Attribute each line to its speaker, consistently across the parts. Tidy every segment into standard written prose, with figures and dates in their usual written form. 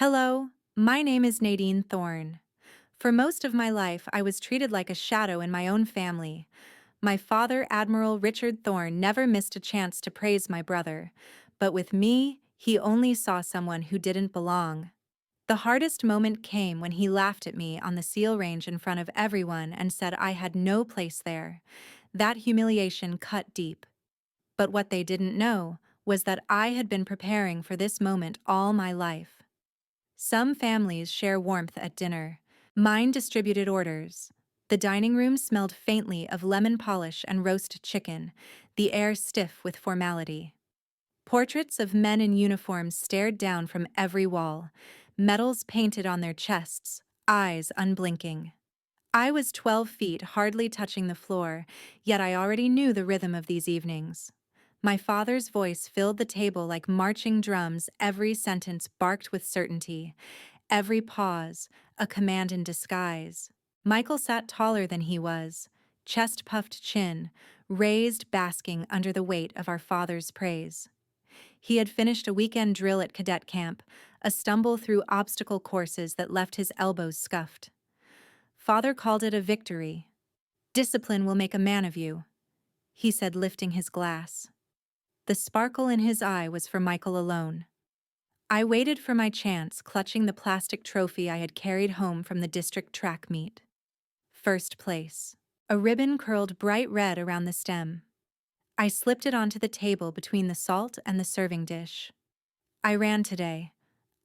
Speaker 1: Hello, my name is Nadine Thorne. For most of my life, I was treated like a shadow in my own family. My father, Admiral Richard Thorne, never missed a chance to praise my brother. But with me, he only saw someone who didn't belong. The hardest moment came when he laughed at me on the SEAL range in front of everyone and said I had no place there. That humiliation cut deep. But what they didn't know was that I had been preparing for this moment all my life. Some families share warmth at dinner. Mine distributed orders. The dining room smelled faintly of lemon polish and roast chicken, the air stiff with formality. Portraits of men in uniforms stared down from every wall, medals painted on their chests, eyes unblinking. I was 12 feet, hardly touching the floor, yet I already knew the rhythm of these evenings. My father's voice filled the table like marching drums, every sentence barked with certainty, every pause a command in disguise. Michael sat taller than he was, chest-puffed chin, raised, basking under the weight of our father's praise. He had finished a weekend drill at cadet camp, a stumble through obstacle courses that left his elbows scuffed. Father called it a victory. "Discipline will make a man of you," he said, lifting his glass. The sparkle in his eye was for Michael alone. I waited for my chance, clutching the plastic trophy I had carried home from the district track meet. First place. A ribbon curled bright red around the stem. I slipped it onto the table between the salt and the serving dish. "I ran today,"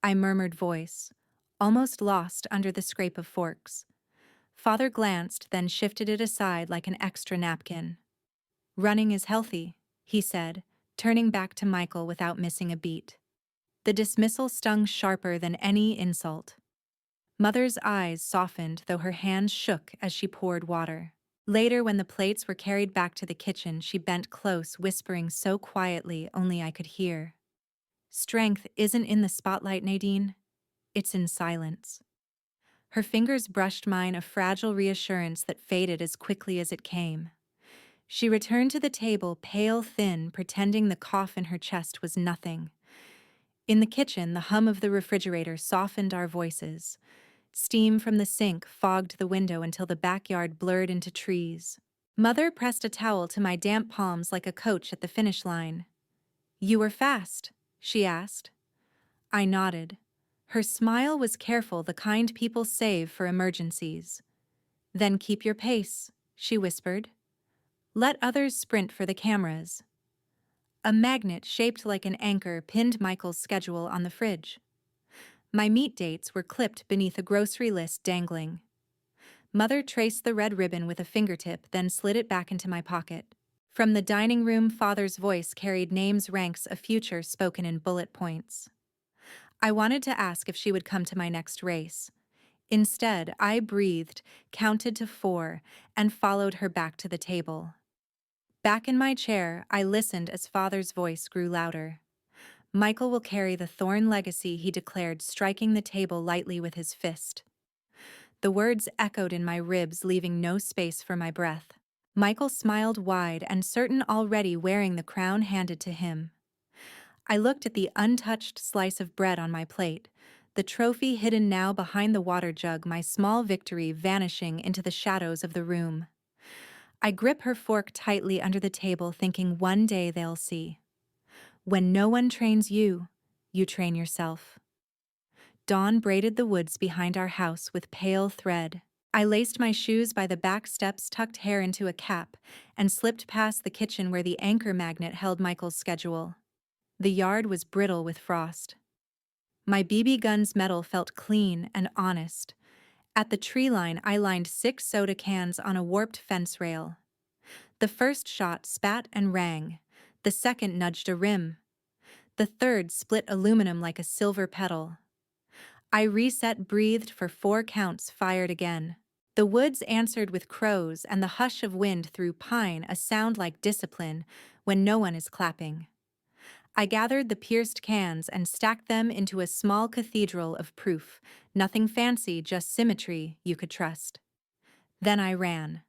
Speaker 1: I murmured voice, almost lost under the scrape of forks. Father glanced, then shifted it aside like an extra napkin. "Running is healthy," he said, turning back to Michael without missing a beat. The dismissal stung sharper than any insult. Mother's eyes softened, though her hands shook as she poured water. Later, when the plates were carried back to the kitchen, she bent close, whispering so quietly only I could hear. "Strength isn't in the spotlight, Nadine. It's in silence." Her fingers brushed mine, a fragile reassurance that faded as quickly as it came. She returned to the table, pale, thin, pretending the cough in her chest was nothing. In the kitchen, the hum of the refrigerator softened our voices. Steam from the sink fogged the window until the backyard blurred into trees. Mother pressed a towel to my damp palms like a coach at the finish line. "You were fast?" she asked. I nodded. Her smile was careful, the kind people save for emergencies. "Then keep your pace," she whispered. "Let others sprint for the cameras." A magnet shaped like an anchor pinned Michael's schedule on the fridge. My meet dates were clipped beneath a grocery list dangling. Mother traced the red ribbon with a fingertip, then slid it back into my pocket. From the dining room, Father's voice carried names, ranks, a future spoken in bullet points. I wanted to ask if she would come to my next race. Instead, I breathed, counted to 4, and followed her back to the table. Back in my chair, I listened as Father's voice grew louder. "Michael will carry the Thorne legacy," he declared, striking the table lightly with his fist. The words echoed in my ribs, leaving no space for my breath. Michael smiled wide and certain, already wearing the crown handed to him. I looked at the untouched slice of bread on my plate, the trophy hidden now behind the water jug, my small victory vanishing into the shadows of the room. I grip her fork tightly under the table, thinking one day they'll see. When no one trains you, you train yourself. Dawn braided the woods behind our house with pale thread. I laced my shoes by the back steps, tucked hair into a cap, and slipped past the kitchen where the anchor magnet held Michael's schedule. The yard was brittle with frost. My BB gun's metal felt clean and honest. At the tree line, I lined 6 soda cans on a warped fence rail. The first shot spat and rang. The second nudged a rim. The third split aluminum like a silver petal. I reset, breathed for 4 counts, fired again. The woods answered with crows and the hush of wind through pine, a sound like discipline when no one is clapping. I gathered the pierced cans and stacked them into a small cathedral of proof, nothing fancy, just symmetry you could trust. Then I ran.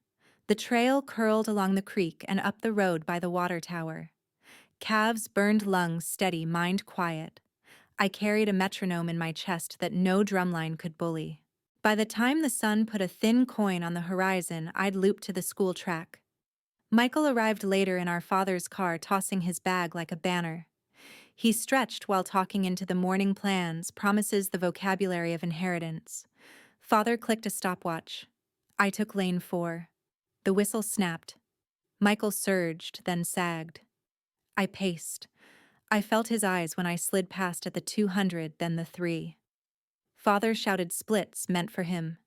Speaker 1: The trail curled along the creek and up the road by the water tower. Calves burned, lungs steady, mind quiet. I carried a metronome in my chest that no drumline could bully. By the time the sun put a thin coin on the horizon, I'd looped to the school track. Michael arrived later in our father's car, tossing his bag like a banner. He stretched while talking into the morning plans, promises, the vocabulary of inheritance. Father clicked a stopwatch. I took lane 4. The whistle snapped. Michael surged, then sagged. I paced. I felt his eyes when I slid past at the 200, then the 3. Father shouted splits meant for him.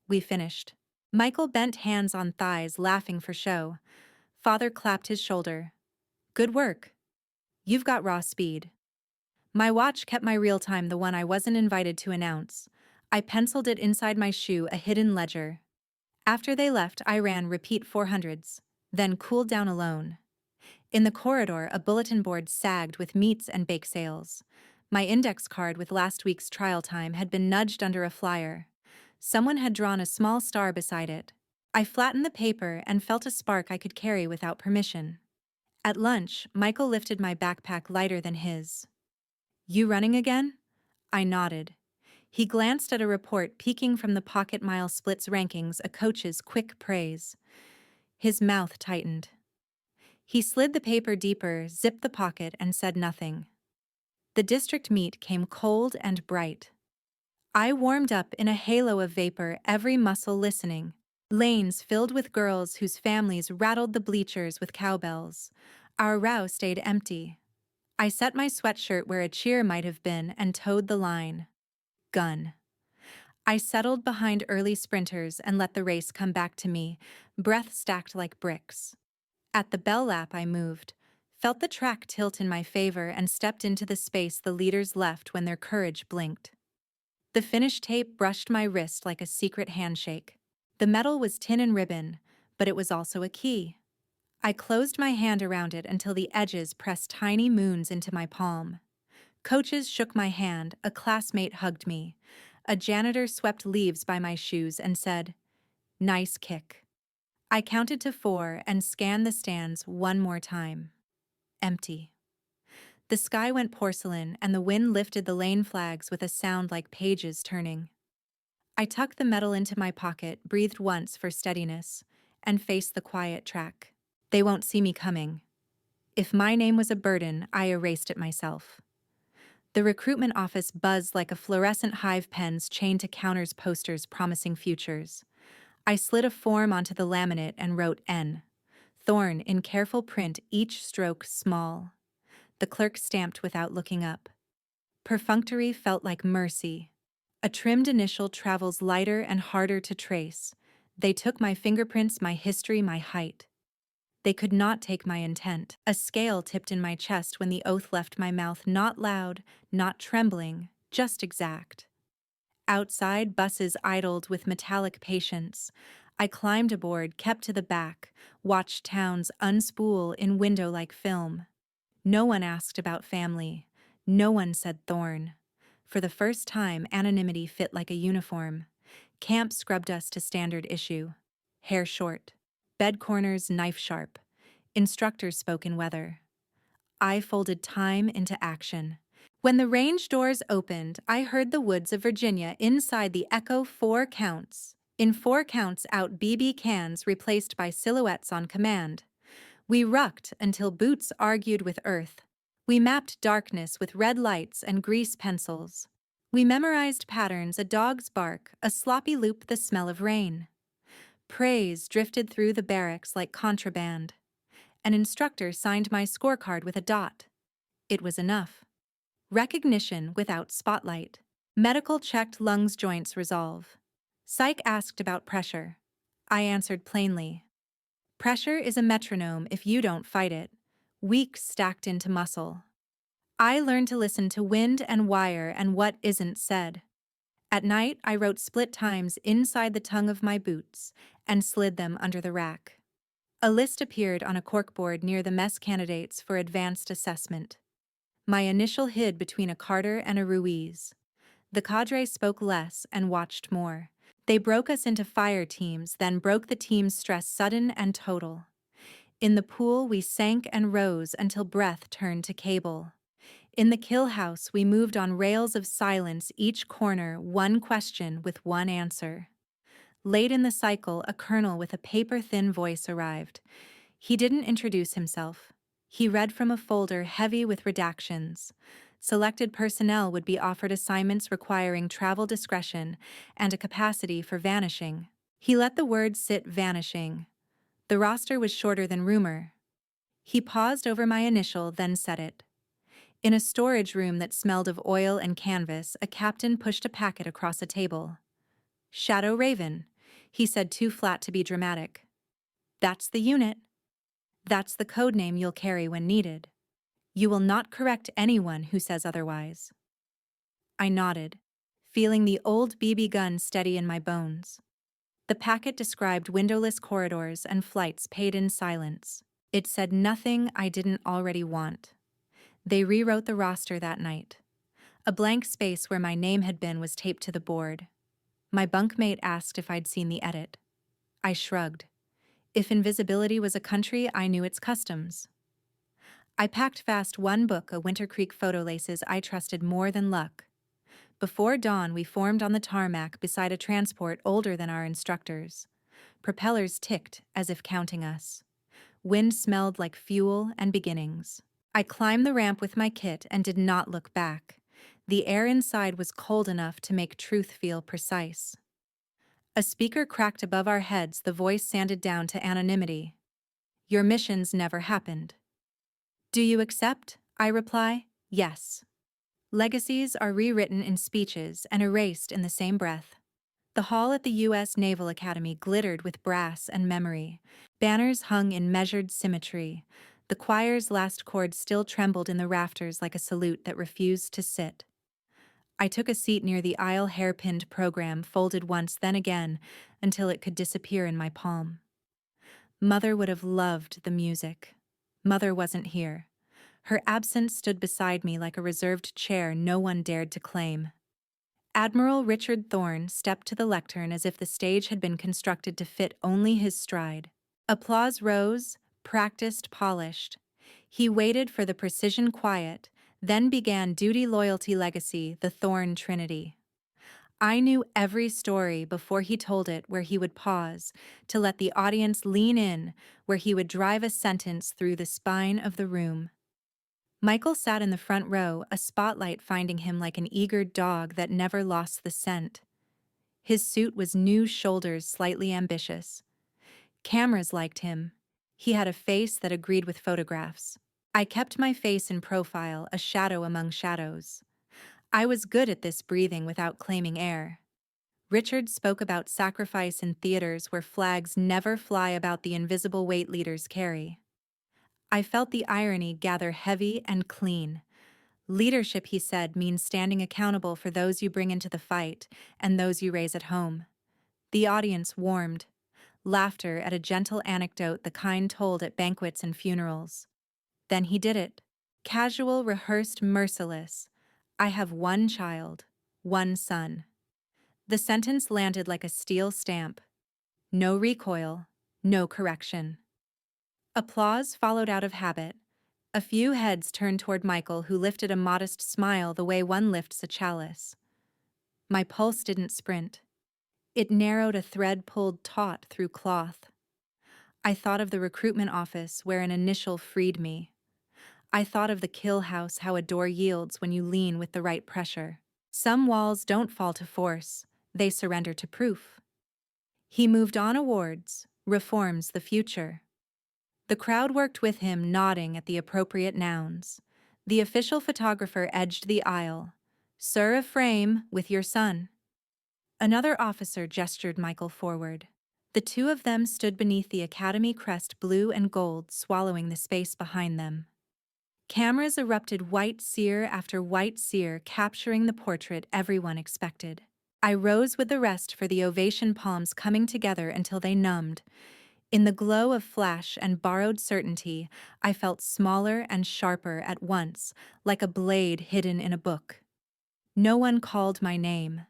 Speaker 1: We finished. Michael bent hands on thighs, laughing for show. Father clapped his shoulder. Good work. You've got raw speed. My watch kept my real time, the one I wasn't invited to announce. I penciled it inside my shoe, a hidden ledger. After they left, I ran repeat 400s, then cooled down alone. In the corridor, a bulletin board sagged with meats and bake sales. My index card with last week's trial time had been nudged under a flyer. Someone had drawn a small star beside it. I flattened the paper and felt a spark I could carry without permission. At lunch, Michael lifted my backpack lighter than his. You running again? I nodded. He glanced at a report peeking from the pocket mile splits rankings, a coach's quick praise. His mouth tightened. He slid the paper deeper, zipped the pocket, and said nothing. The district meet came cold and bright. I warmed up in a halo of vapor, every muscle listening. Lanes filled with girls whose families rattled the bleachers with cowbells. Our row stayed empty. I set my sweatshirt where a cheer might have been and towed the line. Gun. I settled behind early sprinters and let the race come back to me, breath stacked like bricks. At the bell lap I moved, felt the track tilt in my favor, and stepped into the space the leaders left when their courage blinked. The finish tape brushed my wrist like a secret handshake. The metal was tin and ribbon, but it was also a key. I closed my hand around it until the edges pressed tiny moons into my palm. Coaches shook my hand, a classmate hugged me. A janitor swept leaves by my shoes and said, "Nice kick." I counted to 4 and scanned the stands one more time. Empty. The sky went porcelain and the wind lifted the lane flags with a sound like pages turning. I tucked the medal into my pocket, breathed once for steadiness, and faced the quiet track. They won't see me coming. If my name was a burden, I erased it myself. The recruitment office buzzed like a fluorescent hive, pens chained to counters, posters promising futures. I slid a form onto the laminate and wrote N. Thorne in careful print, each stroke small. The clerk stamped without looking up. Perfunctory felt like mercy. A trimmed initial travels lighter and harder to trace. They took my fingerprints, my history, my height. They could not take my intent. A scale tipped in my chest when the oath left my mouth, not loud, not trembling, just exact. Outside, buses idled with metallic patience. I climbed aboard, kept to the back, watched towns unspool in window-like film. No one asked about family. No one said Thorne. For the first time, anonymity fit like a uniform. Camp scrubbed us to standard issue. Hair short. Bed corners knife-sharp. Instructors spoke in weather. I folded time into action. When the range doors opened, I heard the woods of Virginia inside the echo 4 counts. In 4 counts out, BB cans replaced by silhouettes on command. We rucked until boots argued with earth. We mapped darkness with red lights and grease pencils. We memorized patterns, a dog's bark, a sloppy loop, the smell of rain. Praise drifted through the barracks like contraband. An instructor signed my scorecard with a dot. It was enough. Recognition without spotlight. Medical checked lungs, joints resolve. Psych asked about pressure. I answered plainly. Pressure is a metronome if you don't fight it. Weeks stacked into muscle. I learned to listen to wind and wire and what isn't said. At night, I wrote split times inside the tongue of my boots and slid them under the rack. A list appeared on a corkboard near the mess candidates for advanced assessment. My initial hid between a Carter and a Ruiz. The cadre spoke less and watched more. They broke us into fire teams, then broke the team's stress sudden and total. In the pool, we sank and rose until breath turned to cable. In the kill house, we moved on rails of silence, each corner one question with one answer. Late in the cycle, a colonel with a paper-thin voice arrived. He didn't introduce himself. He read from a folder heavy with redactions. Selected personnel would be offered assignments requiring travel discretion and a capacity for vanishing. He let the words sit vanishing. The roster was shorter than rumor. He paused over my initial, then said it. In a storage room that smelled of oil and canvas, a captain pushed a packet across a table. Shadow Raven, he said, too flat to be dramatic. That's the unit. That's the code name you'll carry when needed. You will not correct anyone who says otherwise. I nodded, feeling the old BB gun steady in my bones. The packet described windowless corridors and flights paid in silence. It said nothing I didn't already want. They rewrote the roster that night. A blank space where my name had been was taped to the board. My bunkmate asked if I'd seen the edit. I shrugged. If invisibility was a country, I knew its customs. I packed fast one book of Winter Creek photo laces I trusted more than luck. Before dawn, we formed on the tarmac beside a transport older than our instructors. Propellers ticked as if counting us. Wind smelled like fuel and beginnings. I climbed the ramp with my kit and did not look back. The air inside was cold enough to make truth feel precise. A speaker cracked above our heads, the voice sanded down to anonymity. Your missions never happened. Do you accept? I reply, yes. Legacies are rewritten in speeches and erased in the same breath. The hall at the U.S. Naval Academy glittered with brass and memory. Banners hung in measured symmetry. The choir's last chord still trembled in the rafters like a salute that refused to sit. I took a seat near the aisle hairpinned program, folded once, then again, until it could disappear in my palm. Mother would have loved the music. Mother wasn't here. Her absence stood beside me like a reserved chair no one dared to claim. Admiral Richard Thorne stepped to the lectern as if the stage had been constructed to fit only his stride. Applause rose, practiced, polished. He waited for the precision quiet, then began Duty, Loyalty, Legacy, the Thorne Trinity. I knew every story before he told it, where he would pause, to let the audience lean in, where he would drive a sentence through the spine of the room. Michael sat in the front row, a spotlight finding him like an eager dog that never lost the scent. His suit was new, shoulders slightly ambitious. Cameras liked him. He had a face that agreed with photographs. I kept my face in profile, a shadow among shadows. I was good at this, breathing without claiming air. Richard spoke about sacrifice in theaters where flags never fly, about the invisible weight leaders carry. I felt the irony gather heavy and clean. Leadership, he said, means standing accountable for those you bring into the fight and those you raise at home. The audience warmed. Laughter at a gentle anecdote, the kind told at banquets and funerals. Then he did it. Casual, rehearsed, merciless. I have one child, one son. The sentence landed like a steel stamp. No recoil, no correction. Applause followed out of habit. A few heads turned toward Michael, who lifted a modest smile the way one lifts a chalice. My pulse didn't sprint. It narrowed, a thread pulled taut through cloth. I thought of the recruitment office where an initial freed me. I thought of the kill house, how a door yields when you lean with the right pressure. Some walls don't fall to force, they surrender to proof. He moved on. Awards, reforms, the future. The crowd worked with him, nodding at the appropriate nouns. The official photographer edged the aisle. Sir, a frame with your son. Another officer gestured Michael forward. The two of them stood beneath the academy crest, blue and gold, swallowing the space behind them. Cameras erupted, white sear after white sear, capturing the portrait everyone expected. I rose with the rest for the ovation, palms coming together until they numbed. In the glow of flash and borrowed certainty, I felt smaller and sharper at once, like a blade hidden in a book. No one called my name.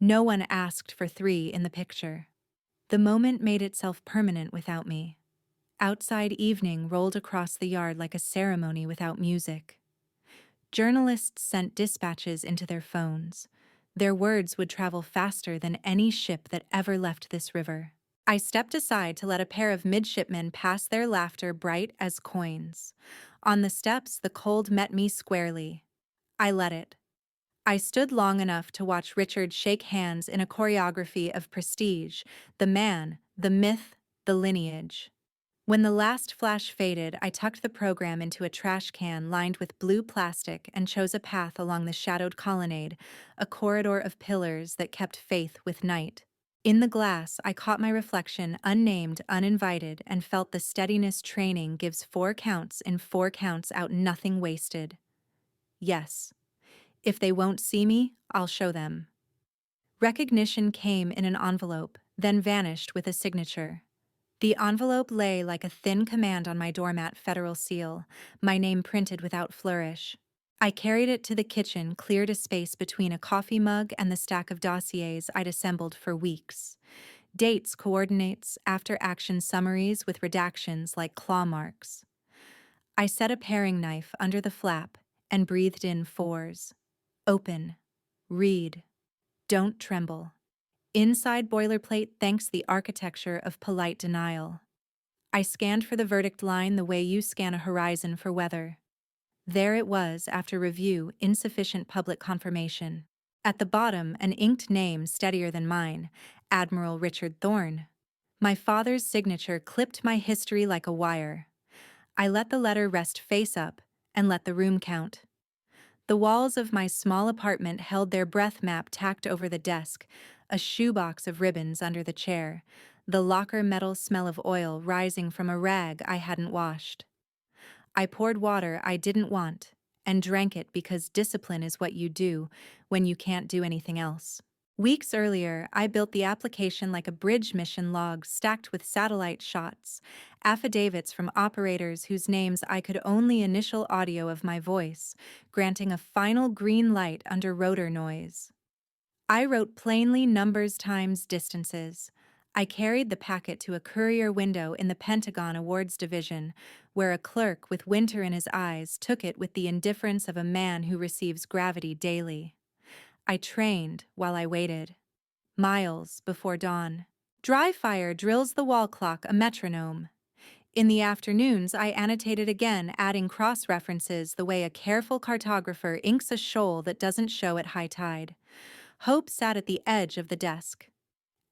Speaker 1: No one asked for 3 in the picture. The moment made itself permanent without me. Outside evening rolled across the yard like a ceremony without music. Journalists sent dispatches into their phones. Their words would travel faster than any ship that ever left this river. I stepped aside to let a pair of midshipmen pass, their laughter bright as coins. On the steps, the cold met me squarely. I let it. I stood long enough to watch Richard shake hands in a choreography of prestige, the man, the myth, the lineage. When the last flash faded, I tucked the program into a trash can lined with blue plastic and chose a path along the shadowed colonnade, a corridor of pillars that kept faith with night. In the glass, I caught my reflection, unnamed, uninvited, and felt the steadiness training gives 4 counts in 4 counts out, nothing wasted. Yes. If they won't see me, I'll show them. Recognition came in an envelope, then vanished with a signature. The envelope lay like a thin command on my doormat, federal seal, my name printed without flourish. I carried it to the kitchen, cleared a space between a coffee mug and the stack of dossiers I'd assembled for weeks. Dates, coordinates, after-action summaries with redactions like claw marks. I set a paring knife under the flap and breathed in 4s. Open. Read. Don't tremble. Inside boilerplate thanks the architecture of polite denial. I scanned for the verdict line the way you scan a horizon for weather. There it was after review, insufficient public confirmation. At the bottom, an inked name steadier than mine, Admiral Richard Thorne. My father's signature clipped my history like a wire. I let the letter rest face up and let the room count. The walls of my small apartment held their breath map tacked over the desk, a shoebox of ribbons under the chair, the locker metal smell of oil rising from a rag I hadn't washed. I poured water I didn't want and drank it because discipline is what you do when you can't do anything else. Weeks earlier, I built the application like a bridge mission log stacked with satellite shots, affidavits from operators whose names I could only initial audio of my voice, granting a final green light under rotor noise. I wrote plainly numbers times distances. I carried the packet to a courier window in the Pentagon Awards Division, where a clerk with winter in his eyes took it with the indifference of a man who receives gravity daily. I trained while I waited. Miles before dawn. Dry fire drills the wall clock a metronome. In the afternoons, I annotated again, adding cross-references the way a careful cartographer inks a shoal that doesn't show at high tide. Hope sat at the edge of the desk.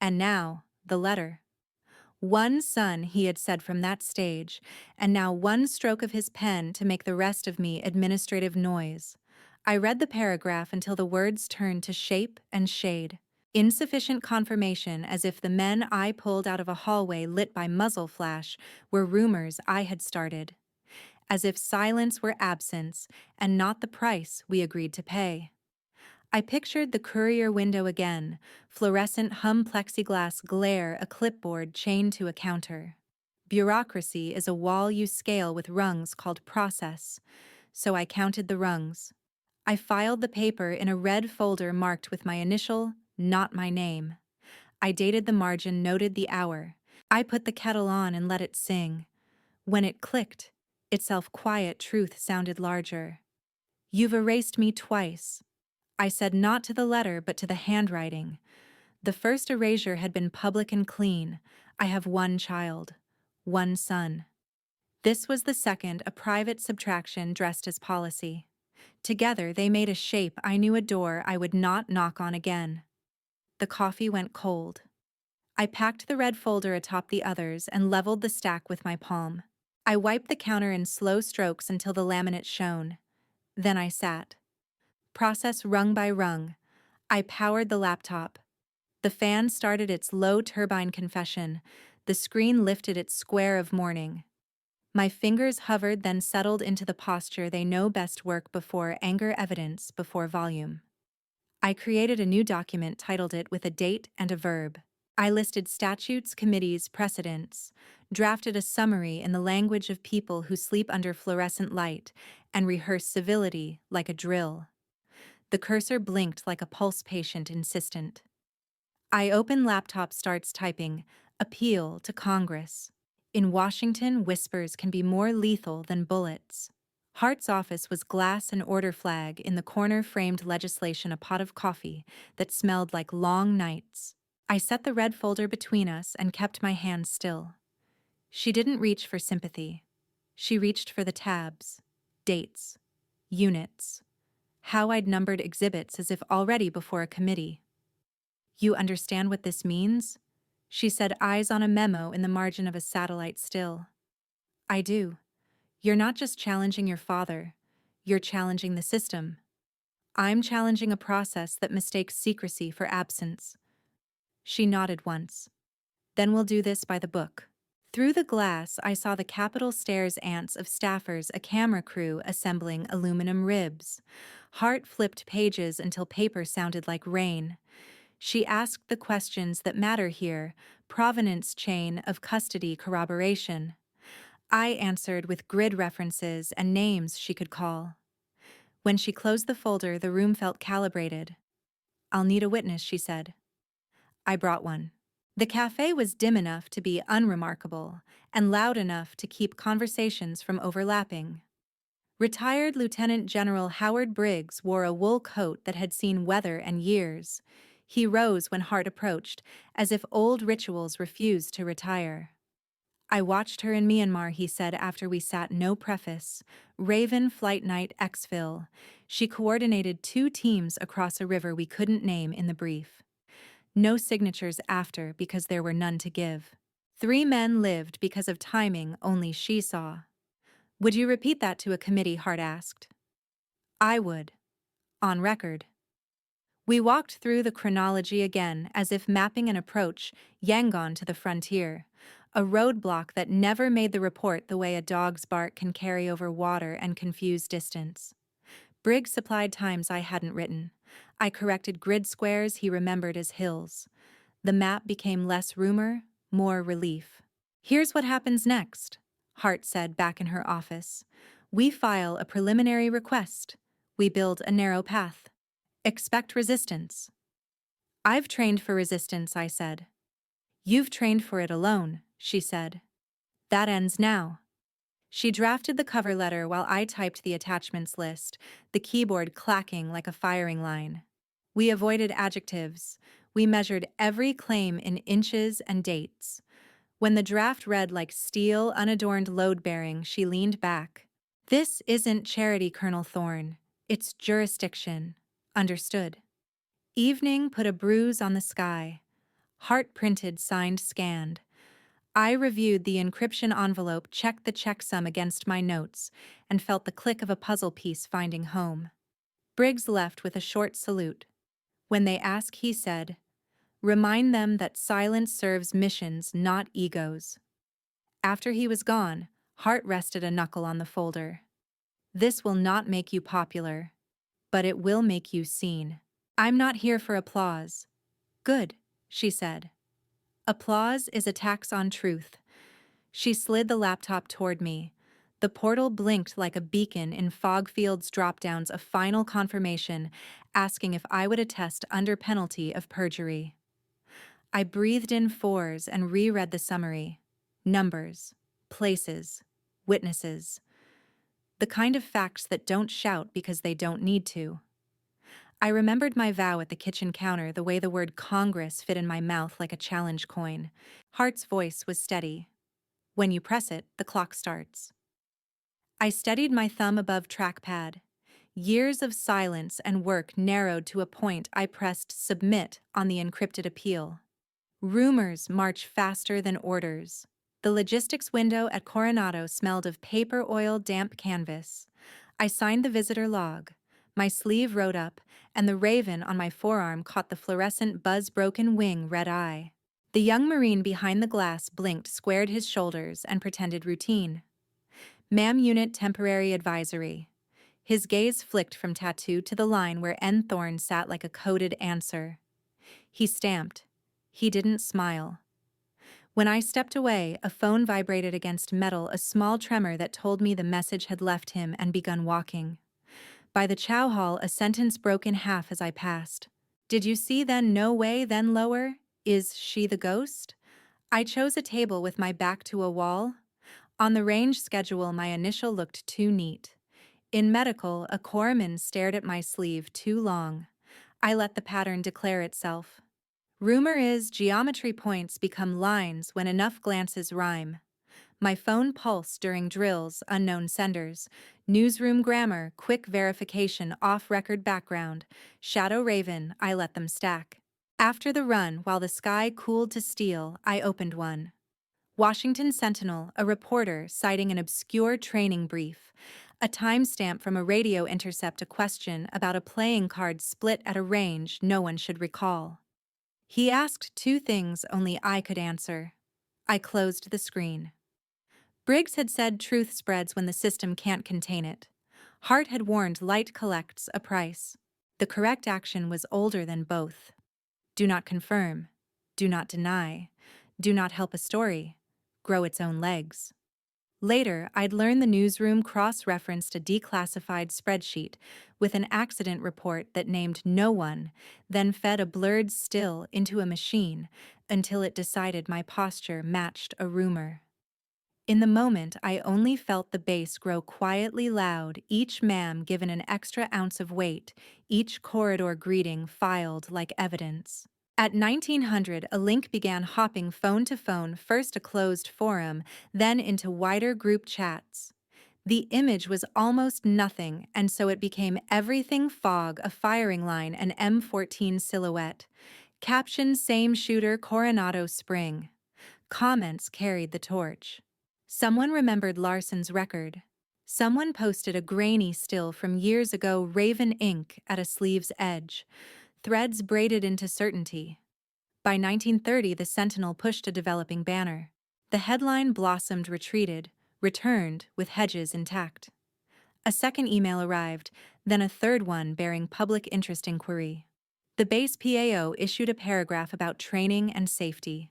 Speaker 1: And now, the letter. One son, he had said from that stage, and now one stroke of his pen to make the rest of me administrative noise. I read the paragraph until the words turned to shape and shade. Insufficient confirmation, as if the men I pulled out of a hallway lit by muzzle flash were rumors I had started. As if silence were absence and not the price we agreed to pay. I pictured the courier window again, fluorescent hum plexiglass glare, a clipboard chained to a counter. Bureaucracy is a wall you scale with rungs called process, so I counted the rungs. I filed the paper in a red folder marked with my initial, not my name. I dated the margin, noted the hour. I put the kettle on and let it sing. When it clicked, itself quiet truth sounded larger. You've erased me twice. I said not to the letter but to the handwriting. The first erasure had been public and clean. I have one child, one son. This was the second, a private subtraction dressed as policy. Together they made a shape I knew, a door I would not knock on again. The coffee went cold. I packed the red folder atop the others and leveled the stack with my palm. I wiped the counter in slow strokes until the laminate shone. Then I sat. Process rung by rung. I powered the laptop. The fan started its low turbine confession. The screen lifted its square of mourning. My fingers hovered, then settled into the posture they know best: work before anger, evidence before volume. I created a new document, titled it with a date and a verb. I listed statutes, committees, precedents, drafted a summary in the language of people who sleep under fluorescent light, and rehearsed civility like a drill. The cursor blinked like a pulse patient insistent. I open laptop, starts typing, appeal to Congress. In Washington, whispers can be more lethal than bullets. Hart's office was glass and order flag in the corner framed legislation a pot of coffee that smelled like long nights. I set the red folder between us and kept my hand still. She didn't reach for sympathy. She reached for the tabs, dates, units, how I'd numbered exhibits as if already before a committee. "You understand what this means?" She said, eyes on a memo in the margin of a satellite still. "I do. You're not just challenging your father, you're challenging the system. I'm challenging a process that mistakes secrecy for absence." She nodded once. "Then we'll do this by the book." Through the glass, I saw the Capitol stairs ants of staffers, a camera crew assembling aluminum ribs. Hart flipped pages until paper sounded like rain. She asked the questions that matter here, provenance chain of custody corroboration. I answered with grid references and names she could call. When she closed the folder, the room felt calibrated. "I'll need a witness," she said. I brought one. The cafe was dim enough to be unremarkable, and loud enough to keep conversations from overlapping. Retired Lieutenant General Howard Briggs wore a wool coat that had seen weather and years. He rose when Hart approached, as if old rituals refused to retire. "I watched her in Myanmar," he said after we sat. No preface. Raven Flight Night Exfil. She coordinated 2 teams across a river we couldn't name in the brief. No signatures after because there were none to give. 3 men lived because of timing only she saw. "Would you repeat that to a committee?" Hart asked. "I would. On record." We walked through the chronology again as if mapping an approach, Yangon to the frontier. A roadblock that never made the report the way a dog's bark can carry over water and confuse distance. Briggs supplied times I hadn't written. I corrected grid squares he remembered as hills. The map became less rumor, more relief. "Here's what happens next," Hart said back in her office. "We file a preliminary request. We build a narrow path. Expect resistance." "I've trained for resistance," I said. "You've trained for it alone," she said. "That ends now." She drafted the cover letter while I typed the attachments list, the keyboard clacking like a firing line. We avoided adjectives. We measured every claim in inches and dates. When the draft read like steel, unadorned load-bearing, she leaned back. "This isn't charity, Colonel Thorne. It's jurisdiction. Understood." Evening put a bruise on the sky. Hart printed, signed, scanned. I reviewed the encryption envelope, checked the checksum against my notes, and felt the click of a puzzle piece finding home. Briggs left with a short salute. "When they ask," he said, "remind them that silence serves missions, not egos." After he was gone, Hart rested a knuckle on the folder. "This will not make you popular, but it will make you seen. I'm not here for applause." "Good," she said. "Applause is a tax on truth." She slid the laptop toward me. The portal blinked like a beacon in Fogfield's drop-downs, a final confirmation, asking if I would attest under penalty of perjury. I breathed in 4s and reread the summary. Numbers, places, witnesses. The kind of facts that don't shout because they don't need to. I remembered my vow at the kitchen counter, the way the word Congress fit in my mouth like a challenge coin. Hart's voice was steady. "When you press it, the clock starts." I steadied my thumb above trackpad. Years of silence and work narrowed to a point. I pressed submit on the encrypted appeal. Rumors march faster than orders. The logistics window at Coronado smelled of paper, oil, damp canvas. I signed the visitor log. My sleeve rode up, and the raven on my forearm caught the fluorescent buzz-broken wing red eye. The young Marine behind the glass blinked, squared his shoulders, and pretended routine. "Ma'am, unit temporary advisory." His gaze flicked from tattoo to the line where N. Thorne sat like a coded answer. He stamped. He didn't smile. When I stepped away, a phone vibrated against metal, a small tremor that told me the message had left him and begun walking. By the chow hall, a sentence broke in half as I passed. "Did you see then? No way, then lower? Is she the ghost?" I chose a table with my back to a wall. On the range schedule, my initial looked too neat. In medical, a corpsman stared at my sleeve too long. I let the pattern declare itself. Rumor is geometry points become lines when enough glances rhyme. My phone pulsed during drills, unknown senders. Newsroom grammar, quick verification, off-record background. Shadow Raven, I let them stack. After the run, while the sky cooled to steel, I opened one. Washington Sentinel, a reporter citing an obscure training brief. A timestamp from a radio intercept, a question about a playing card split at a range no one should recall. He asked two things only I could answer. I closed the screen. Briggs had said truth spreads when the system can't contain it. Hart had warned light collects a price. The correct action was older than both. Do not confirm. Do not deny. Do not help a story grow its own legs. Later, I'd learned the newsroom cross-referenced a declassified spreadsheet with an accident report that named no one, then fed a blurred still into a machine until it decided my posture matched a rumor. In the moment, I only felt the bass grow quietly loud, each ma'am given an extra ounce of weight, each corridor greeting filed like evidence. At 1900, a link began hopping phone to phone, first a closed forum, then into wider group chats. The image was almost nothing, and so it became everything: fog, a firing line, an M14 silhouette. Caption: same shooter, Coronado Spring. Comments carried the torch. Someone remembered Larson's record. Someone posted a grainy still from years ago, raven ink at a sleeve's edge, threads braided into certainty. By 1930, the Sentinel pushed a developing banner. The headline blossomed, retreated, returned with hedges intact. A second email arrived, then a third one bearing public interest inquiry. The base PAO issued a paragraph about training and safety.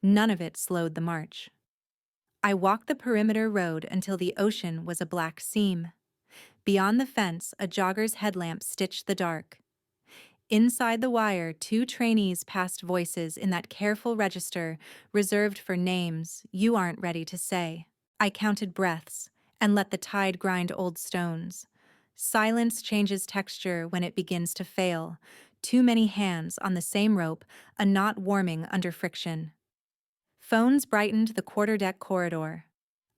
Speaker 1: None of it slowed the march. I walked the perimeter road until the ocean was a black seam. Beyond the fence, a jogger's headlamp stitched the dark. Inside the wire, two trainees passed, voices in that careful register reserved for names you aren't ready to say. I counted breaths and let the tide grind old stones. Silence changes texture when it begins to fail. Too many hands on the same rope, a knot warming under friction. Phones brightened the quarterdeck corridor.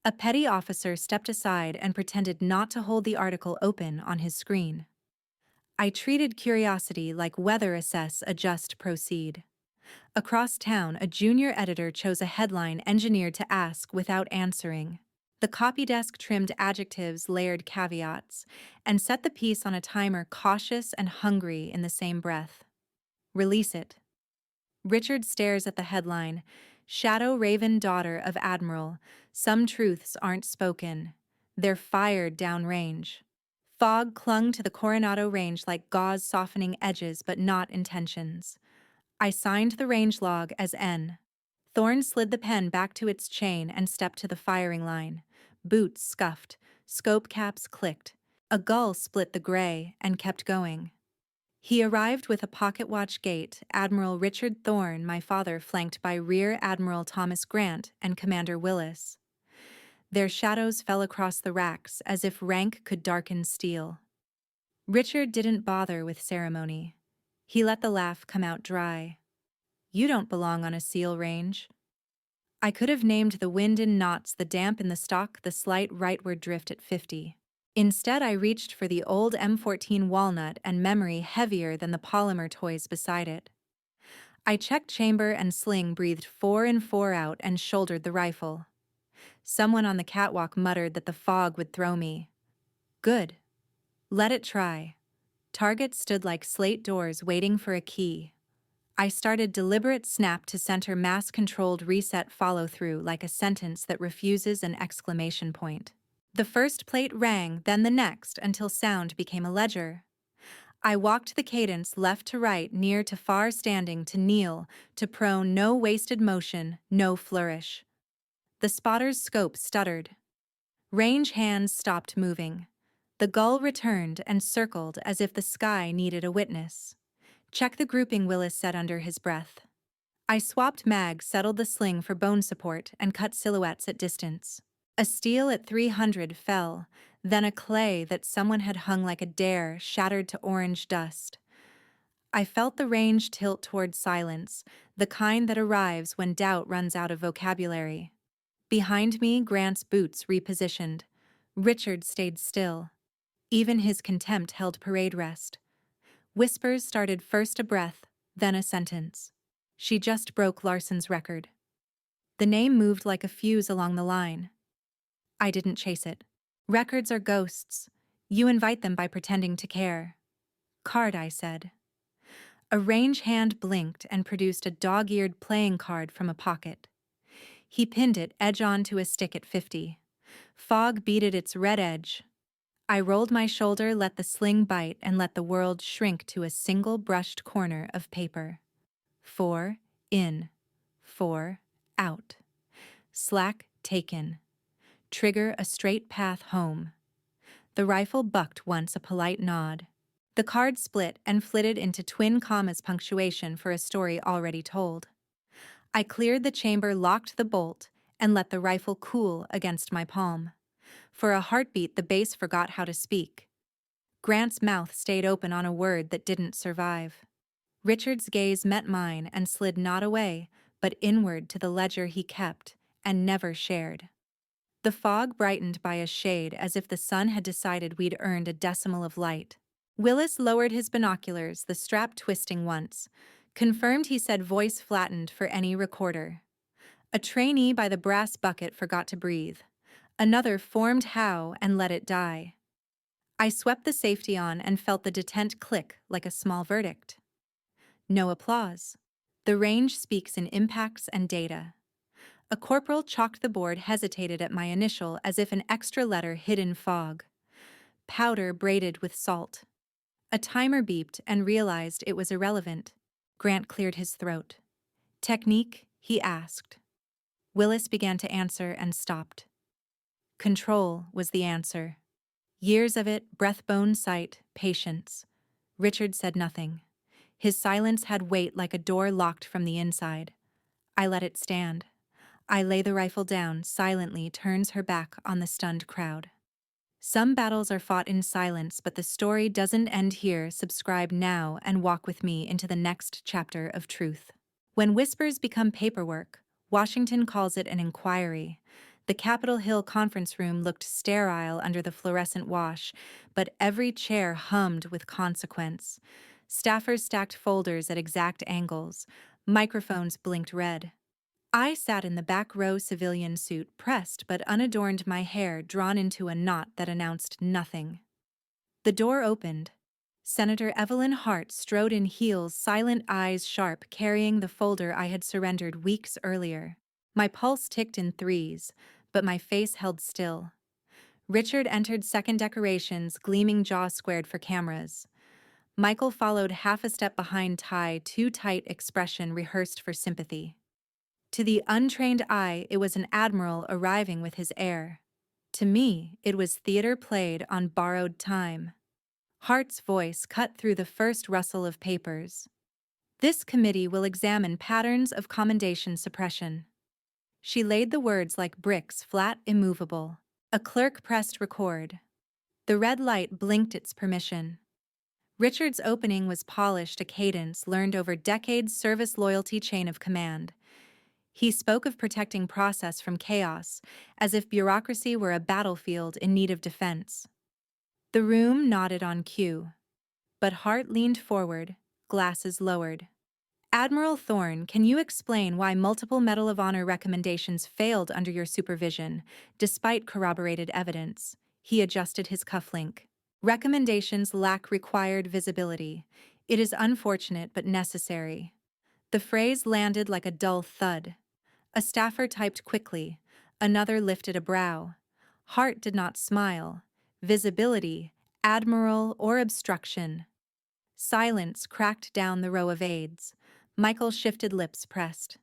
Speaker 1: A petty officer stepped aside and pretended not to hold the article open on his screen. I treated curiosity like weather: assess, adjust, proceed. Across town, a junior editor chose a headline engineered to ask without answering. The copy desk trimmed adjectives, layered caveats, and set the piece on a timer: cautious and hungry in the same breath. Release it. Richard stares at the headline: Shadow Raven, daughter of Admiral. Some truths aren't spoken. They're fired downrange. Fog clung to the Coronado Range like gauze, softening edges but not intentions. I signed the range log as N. Thorne slid the pen back to its chain and stepped to the firing line. Boots scuffed. Scope caps clicked. A gull split the gray and kept going. He arrived with a pocket watch gait, Admiral Richard Thorne, my father, flanked by Rear Admiral Thomas Grant and Commander Willis. Their shadows fell across the racks as if rank could darken steel. Richard didn't bother with ceremony. He let the laugh come out dry. You don't belong on a SEAL range. I could have named the wind in knots, the damp in the stock, the slight rightward drift at 50. Instead, I reached for the old M14 walnut and memory heavier than the polymer toys beside it. I checked chamber and sling, breathed 4 in 4 out, and shouldered the rifle. Someone on the catwalk muttered that the fog would throw me. Good. Let it try. Target stood like slate doors waiting for a key. I started deliberate snap to center, mass-controlled reset, follow-through like a sentence that refuses an exclamation point. The first plate rang, then the next, until sound became a ledger. I walked the cadence left to right, near to far, standing to kneel, to prone, no wasted motion, no flourish. The spotter's scope stuttered. Range hands stopped moving. The gull returned and circled as if the sky needed a witness. Check the grouping, Willis said under his breath. I swapped mags, settled the sling for bone support, and cut silhouettes at distance. A steel at 300 fell, then a clay that someone had hung like a dare shattered to orange dust. I felt the range tilt toward silence, the kind that arrives when doubt runs out of vocabulary. Behind me, Grant's boots repositioned. Richard stayed still. Even his contempt held parade rest. Whispers started first a breath, then a sentence. She just broke Larson's record. The name moved like a fuse along the line. I didn't chase it. Records are ghosts. You invite them by pretending to care. Card, I said. A range hand blinked and produced a dog-eared playing card from a pocket. He pinned it edge on to a stick at 50. Fog beaded its red edge. I rolled my shoulder, let the sling bite, and let the world shrink to a single brushed corner of paper. 4 in, 4 out. Slack taken. Trigger a straight path home. The rifle bucked once a polite nod. The card split and flitted into twin commas punctuation for a story already told. I cleared the chamber, locked the bolt, and let the rifle cool against my palm. For a heartbeat, the base forgot how to speak. Grant's mouth stayed open on a word that didn't survive. Richard's gaze met mine and slid not away, but inward to the ledger he kept and never shared. The fog brightened by a shade as if the sun had decided we'd earned a decimal of light. Willis lowered his binoculars, the strap twisting once. Confirmed, he said, voice flattened for any recorder. A trainee by the brass bucket forgot to breathe. Another formed how and let it die. I swept the safety on and felt the detent click like a small verdict. No applause. The range speaks in impacts and data. A corporal chalked the board, hesitated at my initial as if an extra letter hid in fog. Powder braided with salt. A timer beeped and realized it was irrelevant. Grant cleared his throat. Technique, he asked. Willis began to answer and stopped. Control was the answer. Years of it, breath, bone, sight, patience. Richard said nothing. His silence had weight like a door locked from the inside. I let it stand. I lay the rifle down, silently turns her back on the stunned crowd. Some battles are fought in silence, but the story doesn't end here. Subscribe now and walk with me into the next chapter of truth. When whispers become paperwork, Washington calls it an inquiry. The Capitol Hill conference room looked sterile under the fluorescent wash, but every chair hummed with consequence. Staffers stacked folders at exact angles. Microphones blinked red. I sat in the back row, civilian suit, pressed but unadorned, my hair drawn into a knot that announced nothing. The door opened. Senator Evelyn Hart strode in, heels, silent, eyes sharp, carrying the folder I had surrendered weeks earlier. My pulse ticked in threes, but my face held still. Richard entered, second decorations, gleaming jaw squared for cameras. Michael followed, half a step behind, tie too tight, expression rehearsed for sympathy. To the untrained eye, it was an admiral arriving with his heir. To me, it was theater played on borrowed time. Hart's voice cut through the first rustle of papers. This committee will examine patterns of commendation suppression. She laid the words like bricks, flat, immovable. A clerk pressed record. The red light blinked its permission. Richard's opening was polished, a cadence learned over decades, service, loyalty, chain of command. He spoke of protecting process from chaos, as if bureaucracy were a battlefield in need of defense. The room nodded on cue. But Hart leaned forward, glasses lowered. Admiral Thorne, can you explain why multiple Medal of Honor recommendations failed under your supervision, despite corroborated evidence? He adjusted his cufflink. Recommendations lack required visibility. It is unfortunate but necessary. The phrase landed like a dull thud. A staffer typed quickly. Another lifted a brow. Hart did not smile. Visibility, admiral, or obstruction. Silence cracked down the row of aides. Michael shifted, lips pressed.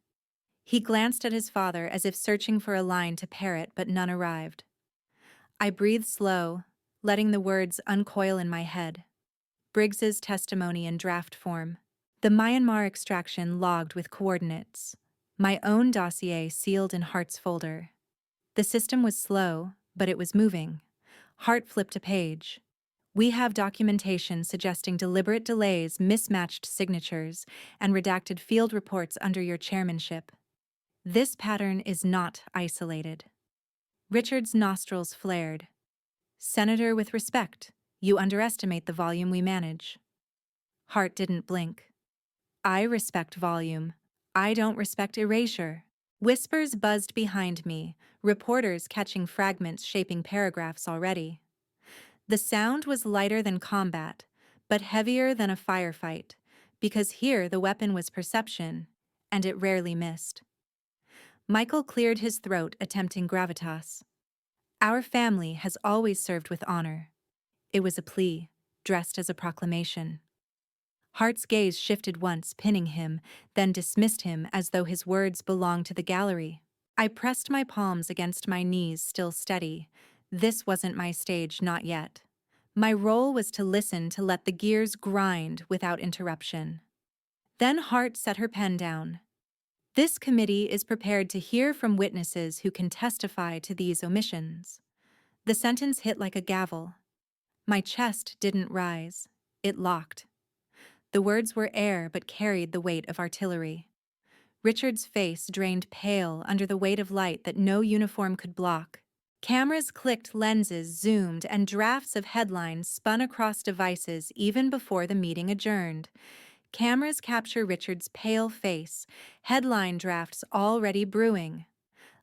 Speaker 1: He glanced at his father as if searching for a line to parrot, but none arrived. I breathed slow, letting the words uncoil in my head. Briggs's testimony in draft form. The Myanmar extraction logged with coordinates. My own dossier sealed in Hart's folder. The system was slow, but it was moving. Hart flipped a page. We have documentation suggesting deliberate delays, mismatched signatures, and redacted field reports under your chairmanship. This pattern is not isolated. Richard's nostrils flared. Senator, with respect, you underestimate the volume we manage. Hart didn't blink. I respect volume. I don't respect erasure. Whispers buzzed behind me, reporters catching fragments shaping paragraphs already. The sound was lighter than combat, but heavier than a firefight, because here the weapon was perception, and it rarely missed. Michael cleared his throat, attempting gravitas. Our family has always served with honor. It was a plea, dressed as a proclamation. Hart's gaze shifted once, pinning him, then dismissed him as though his words belonged to the gallery. I pressed my palms against my knees, still steady. This wasn't my stage, not yet. My role was to listen, to let the gears grind without interruption. Then Hart set her pen down. This committee is prepared to hear from witnesses who can testify to these omissions. The sentence hit like a gavel. My chest didn't rise. It locked. The words were air but carried the weight of artillery. Richard's face drained pale under the weight of light that no uniform could block. Cameras clicked, lenses zoomed, and drafts of headlines spun across devices even before the meeting adjourned. Cameras capture Richard's pale face, headline drafts already brewing.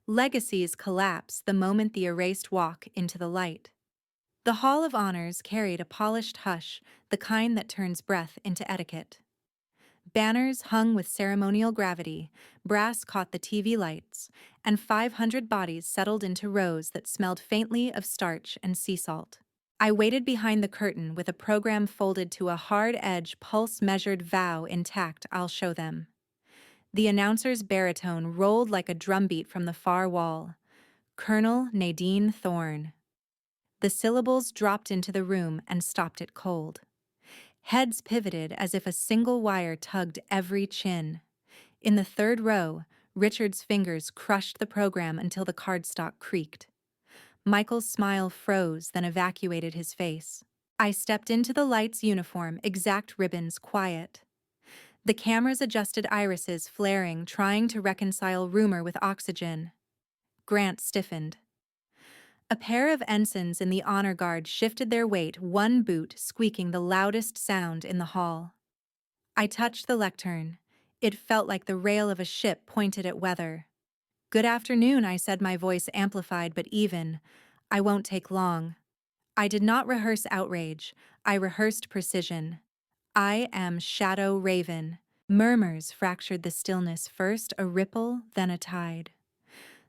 Speaker 1: Legacies collapse the moment the erased walk into the light. The Hall of Honors carried a polished hush, the kind that turns breath into etiquette. Banners hung with ceremonial gravity, brass caught the TV lights, and 500 bodies settled into rows that smelled faintly of starch and sea salt. I waited behind the curtain with a program folded to a hard-edge, pulse-measured vow intact. I'll show them. The announcer's baritone rolled like a drumbeat from the far wall. Colonel Nadine Thorne. The syllables dropped into the room and stopped it cold. Heads pivoted as if a single wire tugged every chin. In the third row, Richard's fingers crushed the program until the cardstock creaked. Michael's smile froze, then evacuated his face. I stepped into the lights uniform, exact ribbons, quiet. The cameras adjusted irises, flaring, trying to reconcile rumor with oxygen. Grant stiffened. A pair of ensigns in the honor guard shifted their weight, one boot squeaking the loudest sound in the hall. I touched the lectern. It felt like the rail of a ship pointed at weather. Good afternoon, I said, my voice amplified but even. I won't take long. I did not rehearse outrage. I rehearsed precision. I am Shadow Raven. Murmurs fractured the stillness, first a ripple, then a tide.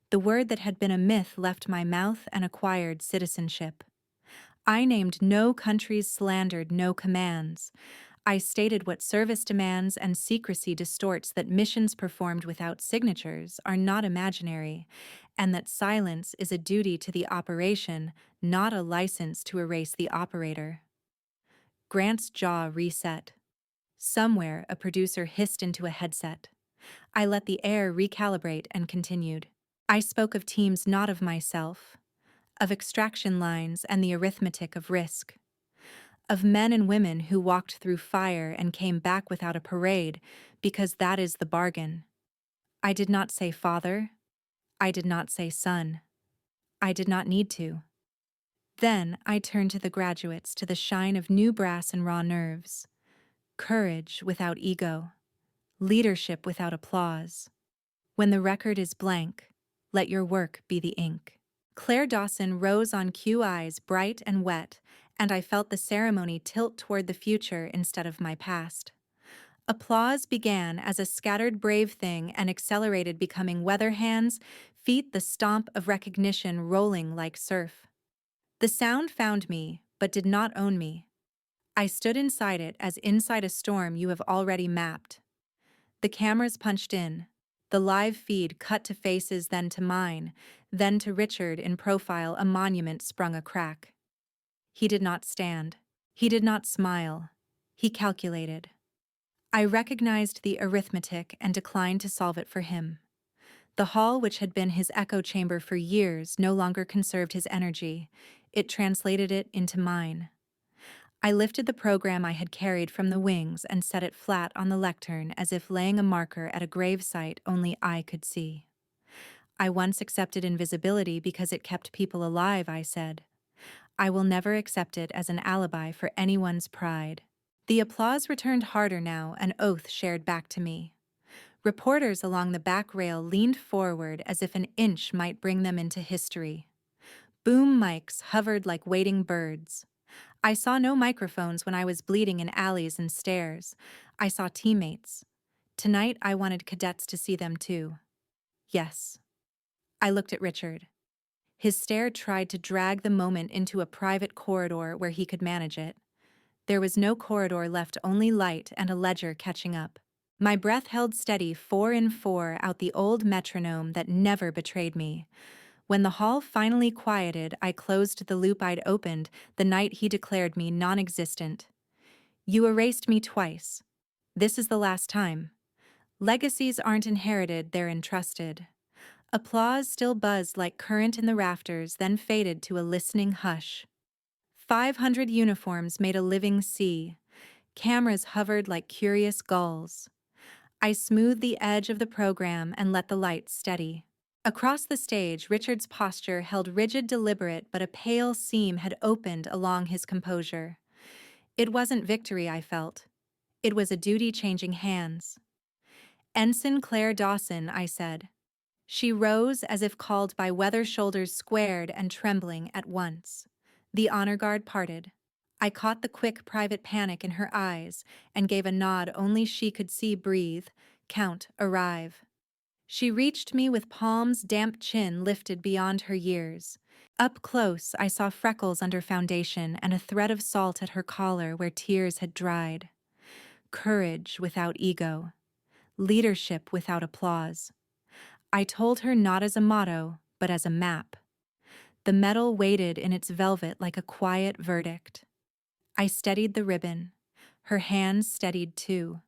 Speaker 1: The word that had been a myth left my mouth and acquired citizenship. I named no countries, slandered no commands. I stated what service demands and secrecy distorts, that missions performed without signatures are not imaginary, and that silence is a duty to the operation, not a license to erase the operator. Grant's jaw reset. Somewhere, a producer hissed into a headset. I let the air recalibrate and continued. I spoke of teams, not of myself, of extraction lines and the arithmetic of risk, of men and women who walked through fire and came back without a parade, because that is the bargain. I did not say father. I did not say son. I did not need to. Then I turned to the graduates, to the shine of new brass and raw nerves. Courage without ego. Leadership without applause. When the record is blank, let your work be the ink. Claire Dawson rose on cue, eyes bright and wet, and I felt the ceremony tilt toward the future instead of my past. Applause began as a scattered brave thing and accelerated, becoming weather hands, feet, the stomp of recognition rolling like surf. The sound found me, but did not own me. I stood inside it as inside a storm you have already mapped. The cameras punched in. The live feed cut to faces, then to mine, then to Richard in profile. A monument sprung a crack. He did not stand. He did not smile. He calculated. I recognized the arithmetic and declined to solve it for him. The hall, which had been his echo chamber for years, no longer conserved his energy. It translated it into mine. I lifted the program I had carried from the wings and set it flat on the lectern as if laying a marker at a gravesite only I could see. I once accepted invisibility because it kept people alive, I said. I will never accept it as an alibi for anyone's pride. The applause returned harder now, an oath shared back to me. Reporters along the back rail leaned forward as if an inch might bring them into history. Boom mics hovered like waiting birds. I saw no microphones when I was bleeding in alleys and stairs. I saw teammates. Tonight I wanted cadets to see them too. Yes. I looked at Richard. His stare tried to drag the moment into a private corridor where he could manage it. There was no corridor left, only light and a ledger catching up. My breath held steady, 4 in 4 out the old metronome that never betrayed me. When the hall finally quieted, I closed the loop I'd opened the night he declared me non-existent. You erased me twice. This is the last time. Legacies aren't inherited, they're entrusted. Applause still buzzed like current in the rafters, then faded to a listening hush. 500 uniforms made a living sea. Cameras hovered like curious gulls. I smoothed the edge of the program and let the lights steady. Across the stage, Richard's posture held rigid, deliberate, but a pale seam had opened along his composure. It wasn't victory I felt. It was a duty changing hands. Ensign Claire Dawson, I said. She rose as if called by weather, shoulders squared and trembling at once. The honor guard parted. I caught the quick private panic in her eyes and gave a nod only she could see. Breathe, count, arrive. She reached me with palms, damp chin lifted beyond her years. Up close, I saw freckles under foundation and a thread of salt at her collar where tears had dried. Courage without ego. Leadership without applause. I told her not as a motto, but as a map. The metal weighted in its velvet like a quiet verdict. I steadied the ribbon. Her hands steadied too.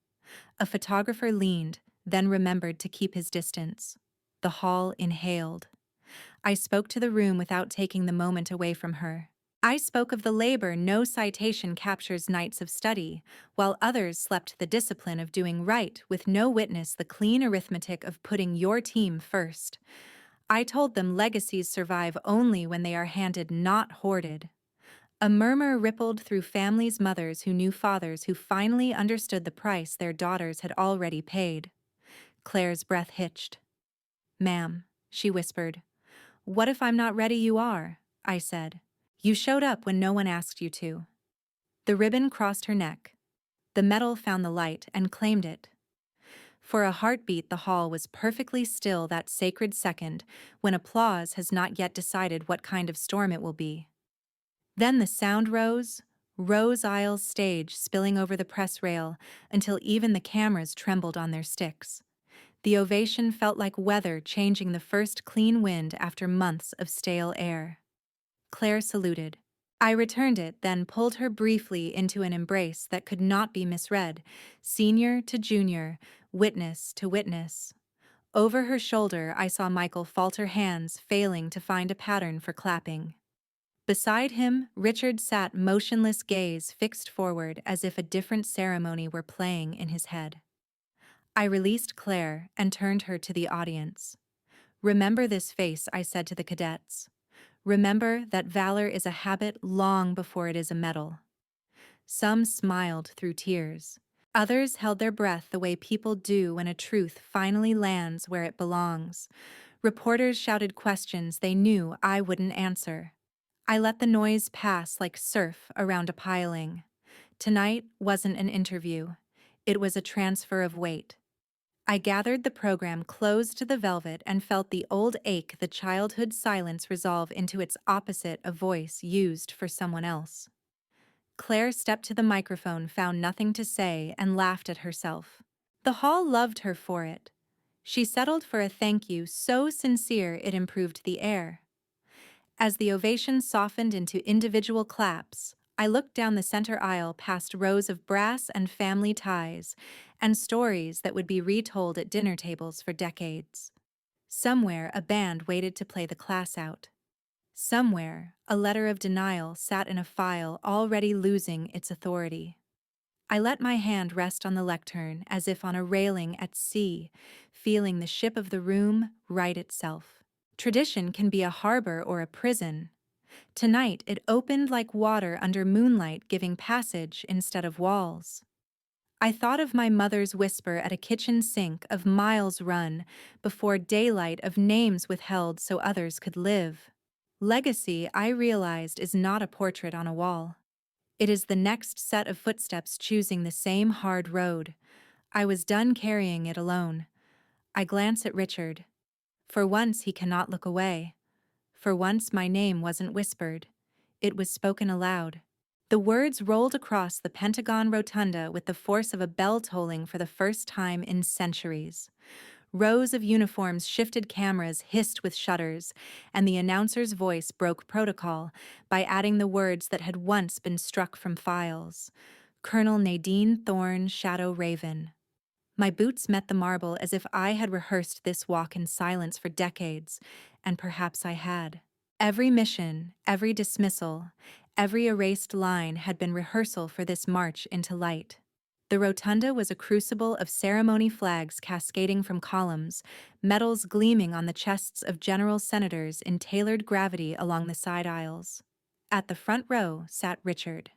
Speaker 1: A photographer leaned, then remembered to keep his distance. The hall inhaled. I spoke to the room without taking the moment away from her. I spoke of the labor no citation captures nights of study, while others slept the discipline of doing right with no witness, the clean arithmetic of putting your team first. I told them legacies survive only when they are handed, not hoarded. A murmur rippled through families, mothers who knew fathers who finally understood the price their daughters had already paid. Claire's breath hitched. "Ma'am," she whispered. "What if I'm not ready?" "You are," I said. "You showed up when no one asked you to." The ribbon crossed her neck. The metal found the light and claimed it. For a heartbeat, the hall was perfectly still, that sacred second when applause has not yet decided what kind of storm it will be. Then the sound rose, Rose Isle's stage spilling over the press rail until even the cameras trembled on their sticks. The ovation felt like weather changing, the first clean wind after months of stale air. Claire saluted. I returned it, then pulled her briefly into an embrace that could not be misread, senior to junior, witness to witness. Over her shoulder, I saw Michael falter, hands failing to find a pattern for clapping. Beside him, Richard sat motionless, gaze fixed forward as if a different ceremony were playing in his head. I released Claire and turned her to the audience. Remember this face, I said to the cadets. Remember that valor is a habit long before it is a medal. Some smiled through tears. Others held their breath the way people do when a truth finally lands where it belongs. Reporters shouted questions they knew I wouldn't answer. I let the noise pass like surf around a piling. Tonight wasn't an interview. It was a transfer of weight. I gathered the program, closed to the velvet, and felt the old ache, the childhood silence, resolve into its opposite, a voice used for someone else. Claire stepped to the microphone, found nothing to say, and laughed at herself. The hall loved her for it. She settled for a thank you so sincere it improved the air. As the ovation softened into individual claps, I looked down the center aisle past rows of brass and family ties, and stories that would be retold at dinner tables for decades. Somewhere, a band waited to play the class out. Somewhere, a letter of denial sat in a file already losing its authority. I let my hand rest on the lectern as if on a railing at sea, feeling the ship of the room right itself. Tradition can be a harbor or a prison. Tonight it opened like water under moonlight, giving passage instead of walls. I thought of my mother's whisper at a kitchen sink, of miles run before daylight, of names withheld so others could live. Legacy, I realized, is not a portrait on a wall. It is the next set of footsteps choosing the same hard road. I was done carrying it alone. I glance at Richard. For once he cannot look away. For once my name wasn't whispered. It was spoken aloud. The words rolled across the Pentagon rotunda with the force of a bell tolling for the first time in centuries. Rows of uniforms shifted, cameras hissed with shutters, and the announcer's voice broke protocol by adding the words that had once been struck from files. Colonel Nadine Thorne, Shadow Raven. My boots met the marble as if I had rehearsed this walk in silence for decades, and perhaps I had. Every mission, every dismissal, every erased line had been rehearsal for this march into light. The rotunda was a crucible of ceremony, flags cascading from columns, medals gleaming on the chests of general senators in tailored gravity along the side aisles. At the front row sat Richard.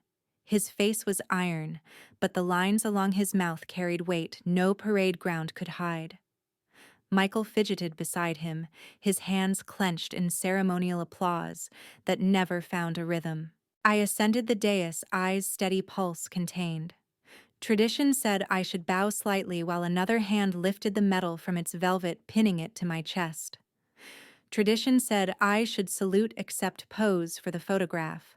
Speaker 1: His face was iron, but the lines along his mouth carried weight no parade ground could hide. Michael fidgeted beside him, his hands clenched in ceremonial applause that never found a rhythm. I ascended the dais, eyes steady, pulse contained. Tradition said I should bow slightly while another hand lifted the medal from its velvet, pinning it to my chest. Tradition said I should salute, accept, pose for the photograph.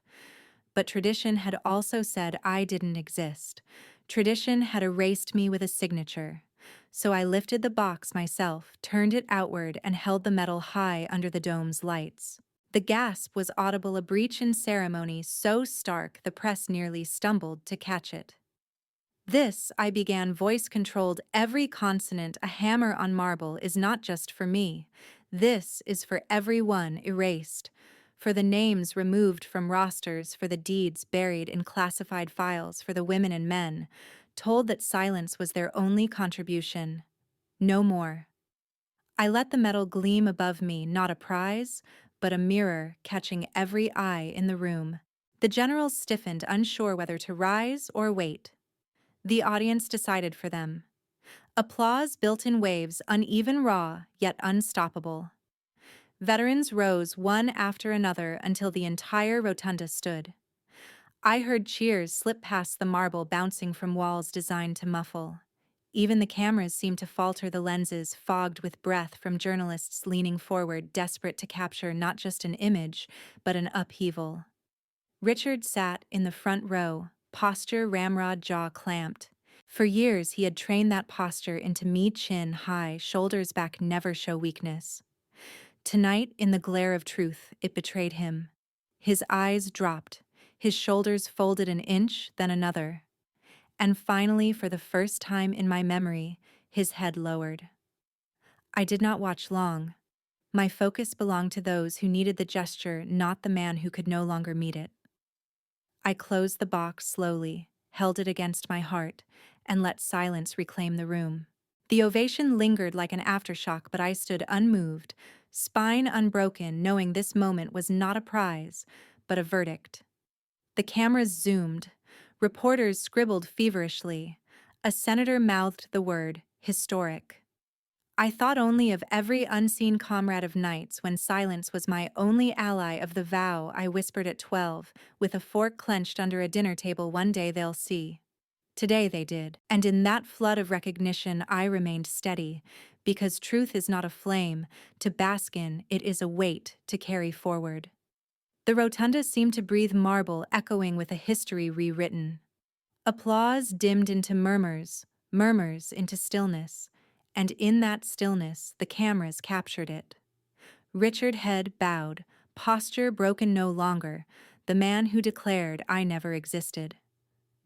Speaker 1: But tradition had also said I didn't exist. Tradition had erased me with a signature. So I lifted the box myself, turned it outward, and held the medal high under the dome's lights. The gasp was audible, a breach in ceremony so stark the press nearly stumbled to catch it. This, I began, voice-controlled, every consonant a hammer on marble, is not just for me. This is for everyone erased, for the names removed from rosters, for the deeds buried in classified files, for the women and men, told that silence was their only contribution. No more. I let the medal gleam above me, not a prize, but a mirror catching every eye in the room. The generals stiffened, unsure whether to rise or wait. The audience decided for them. Applause built in waves, uneven, raw, yet unstoppable. Veterans rose one after another until the entire rotunda stood. I heard cheers slip past the marble, bouncing from walls designed to muffle. Even the cameras seemed to falter, the lenses fogged with breath from journalists leaning forward, desperate to capture not just an image, but an upheaval. Richard sat in the front row, posture ramrod, jaw clamped. For years he had trained that posture into me, chin high, shoulders back, never show weakness. Tonight, in the glare of truth, it betrayed him. His eyes dropped, his shoulders folded an inch, then another. And finally, for the first time in my memory, his head lowered. I did not watch long. My focus belonged to those who needed the gesture, not the man who could no longer meet it. I closed the box slowly, held it against my heart, and let silence reclaim the room. The ovation lingered like an aftershock, but I stood unmoved, spine unbroken, knowing this moment was not a prize, but a verdict. The cameras zoomed. Reporters scribbled feverishly. A senator mouthed the word, historic. I thought only of every unseen comrade of nights when silence was my only ally, of the vow I whispered at 12, with a fork clenched under a dinner table, one day they'll see. Today they did, and in that flood of recognition I remained steady, because truth is not a flame to bask in, it is a weight to carry forward. The rotunda seemed to breathe marble, echoing with a history rewritten. Applause dimmed into murmurs, murmurs into stillness, and in that stillness the cameras captured it. Richard, head bowed, posture broken no longer, the man who declared I never existed.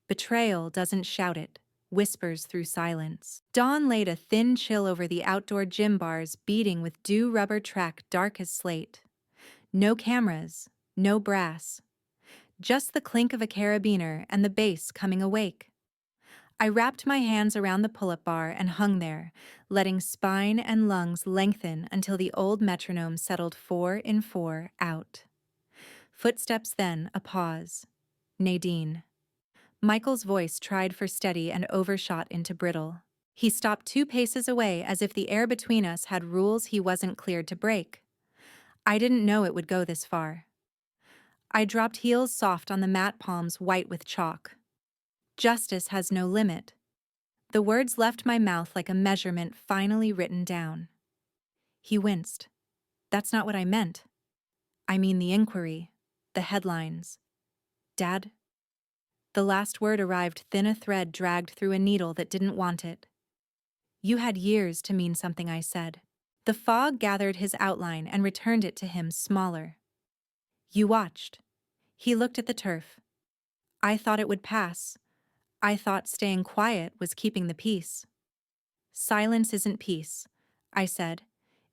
Speaker 1: Betrayal doesn't shout it, whispers through silence. Dawn laid a thin chill over the outdoor gym bars beating with dew rubber track dark as slate. No cameras, no brass. Just the clink of a carabiner and the bass coming awake. I wrapped my hands around the pull-up bar and hung there, letting spine and lungs lengthen until the old metronome settled 4 in 4 out. Footsteps then, a pause. Nadine. Michael's voice tried for steady and overshot into brittle. He stopped 2 paces away as if the air between us had rules he wasn't cleared to break. I didn't know it would go this far. I dropped heels soft on the mat, palms white with chalk. Justice has no limit. The words left my mouth like a measurement finally written down. He winced. That's not what I meant. I mean the inquiry, the headlines. Dad? The last word arrived thin, a thread dragged through a needle that didn't want it. You had years to mean something, I said. The fog gathered his outline and returned it to him smaller. You watched. He looked at the turf. I thought it would pass. I thought staying quiet was keeping the peace. Silence isn't peace, I said.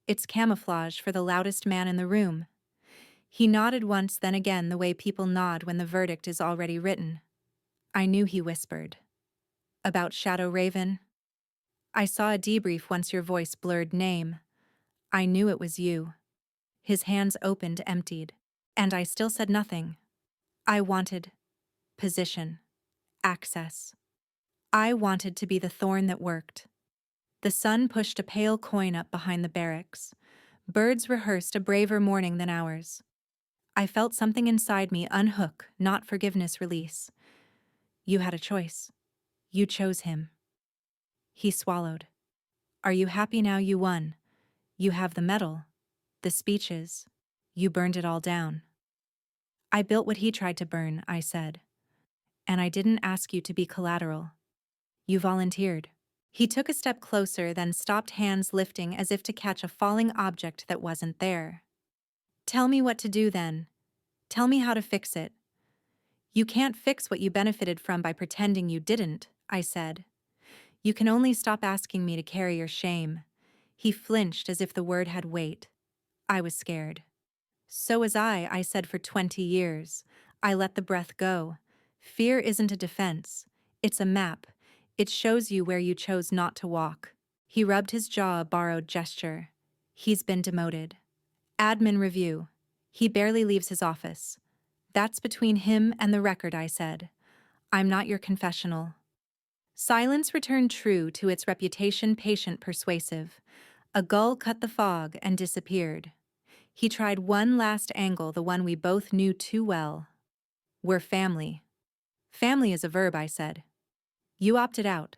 Speaker 1: It's camouflage for the loudest man in the room. He nodded once, then again, the way people nod when the verdict is already written. I knew he whispered. About Shadow Raven? I saw a debrief once your voice blurred name. I knew it was you. His hands opened, emptied. And I still said nothing. I wanted position, access. I wanted to be the thorn that worked. The sun pushed a pale coin up behind the barracks. Birds rehearsed a braver morning than ours. I felt something inside me unhook, not forgiveness release. You had a choice. You chose him. He swallowed. Are you happy now you won? You have the medal, the speeches. You burned it all down. I built what he tried to burn, I said. And I didn't ask you to be collateral. You volunteered. He took a step closer, then stopped, hands lifting as if to catch a falling object that wasn't there. Tell me what to do then. Tell me how to fix it. You can't fix what you benefited from by pretending you didn't, I said. You can only stop asking me to carry your shame. He flinched as if the word had weight. I was scared. So was I said, for 20 years. I let the breath go. Fear isn't a defense. It's a map. It shows you where you chose not to walk. He rubbed his jaw, a borrowed gesture. He's been demoted. Admin review. He barely leaves his office. That's between him and the record, I said. I'm not your confessional. Silence returned, true to its reputation, patient, persuasive. A gull cut the fog and disappeared. He tried one last angle, the one we both knew too well. We're family. Family is a verb, I said. You opted out.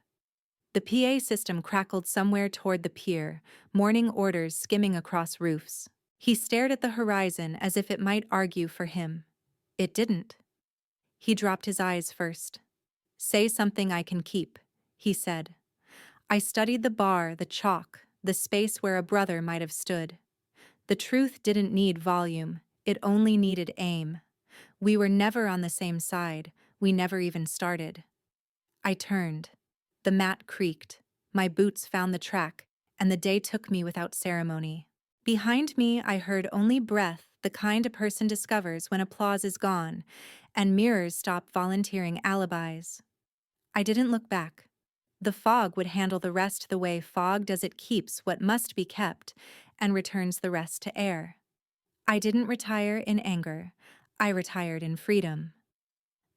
Speaker 1: The PA system crackled somewhere toward the pier, morning orders skimming across roofs. He stared at the horizon as if it might argue for him. It didn't. He dropped his eyes first. Say something I can keep, he said. I studied the bar, the chalk, the space where a brother might have stood. The truth didn't need volume, it only needed aim. We were never on the same side, we never even started. I turned. The mat creaked, my boots found the track, and the day took me without ceremony. Behind me I heard only breath, the kind a person discovers when applause is gone, and mirrors stop volunteering alibis. I didn't look back. The fog would handle the rest the way fog does. It keeps what must be kept and returns the rest to air. I didn't retire in anger. I retired in freedom.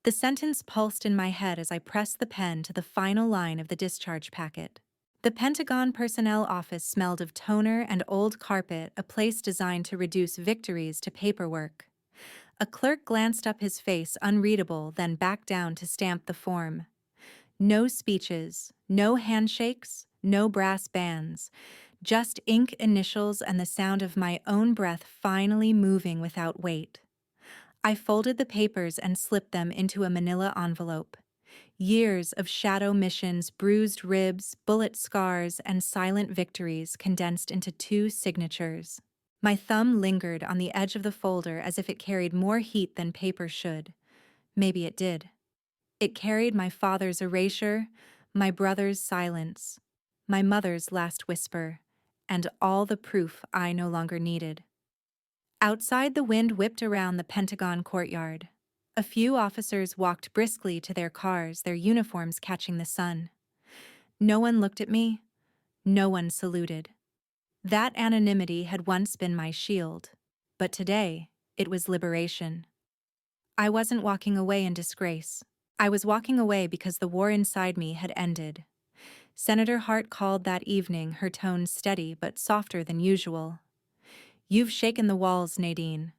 Speaker 1: The sentence pulsed in my head as I pressed the pen to the final line of the discharge packet. The Pentagon personnel office smelled of toner and old carpet, a place designed to reduce victories to paperwork. A clerk glanced up, his face unreadable, then back down to stamp the form. No speeches, no handshakes, no brass bands, just ink, initials, and the sound of my own breath finally moving without weight. I folded the papers and slipped them into a manila envelope. Years of shadow missions, bruised ribs, bullet scars, and silent victories condensed into 2 signatures. My thumb lingered on the edge of the folder as if it carried more heat than paper should. Maybe it did. It carried my father's erasure, My brother's silence, my mother's last whisper, and all the proof I no longer needed. Outside, the wind whipped around the Pentagon courtyard. A few officers walked briskly to their cars, their uniforms catching the sun. No one looked at me, no one saluted. That anonymity had once been my shield, but today it was liberation. I wasn't walking away in disgrace. I was walking away because the war inside me had ended. Senator Hart called that evening, her tone steady but softer than usual. "You've shaken the walls, Nadine.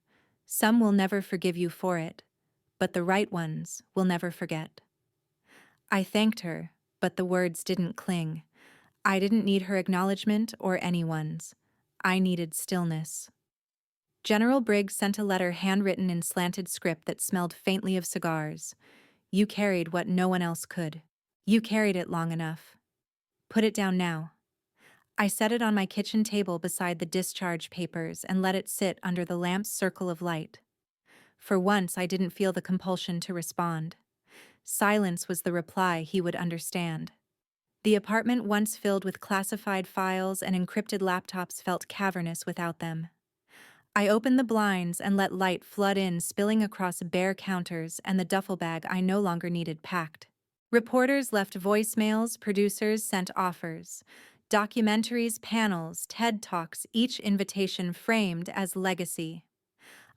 Speaker 1: Some will never forgive you for it, but the right ones will never forget." I thanked her, but the words didn't cling. I didn't need her acknowledgement or anyone's. I needed stillness. General Briggs sent a letter handwritten in slanted script that smelled faintly of cigars. "You carried what no one else could. You carried it long enough. Put it down now." I set it on my kitchen table beside the discharge papers and let it sit under the lamp's circle of light. For once, I didn't feel the compulsion to respond. Silence was the reply he would understand. The apartment, once filled with classified files and encrypted laptops, felt cavernous without them. I opened the blinds and let light flood in, spilling across bare counters and the duffel bag I no longer needed packed. Reporters left voicemails, producers sent offers. Documentaries, panels, TED Talks, each invitation framed as legacy.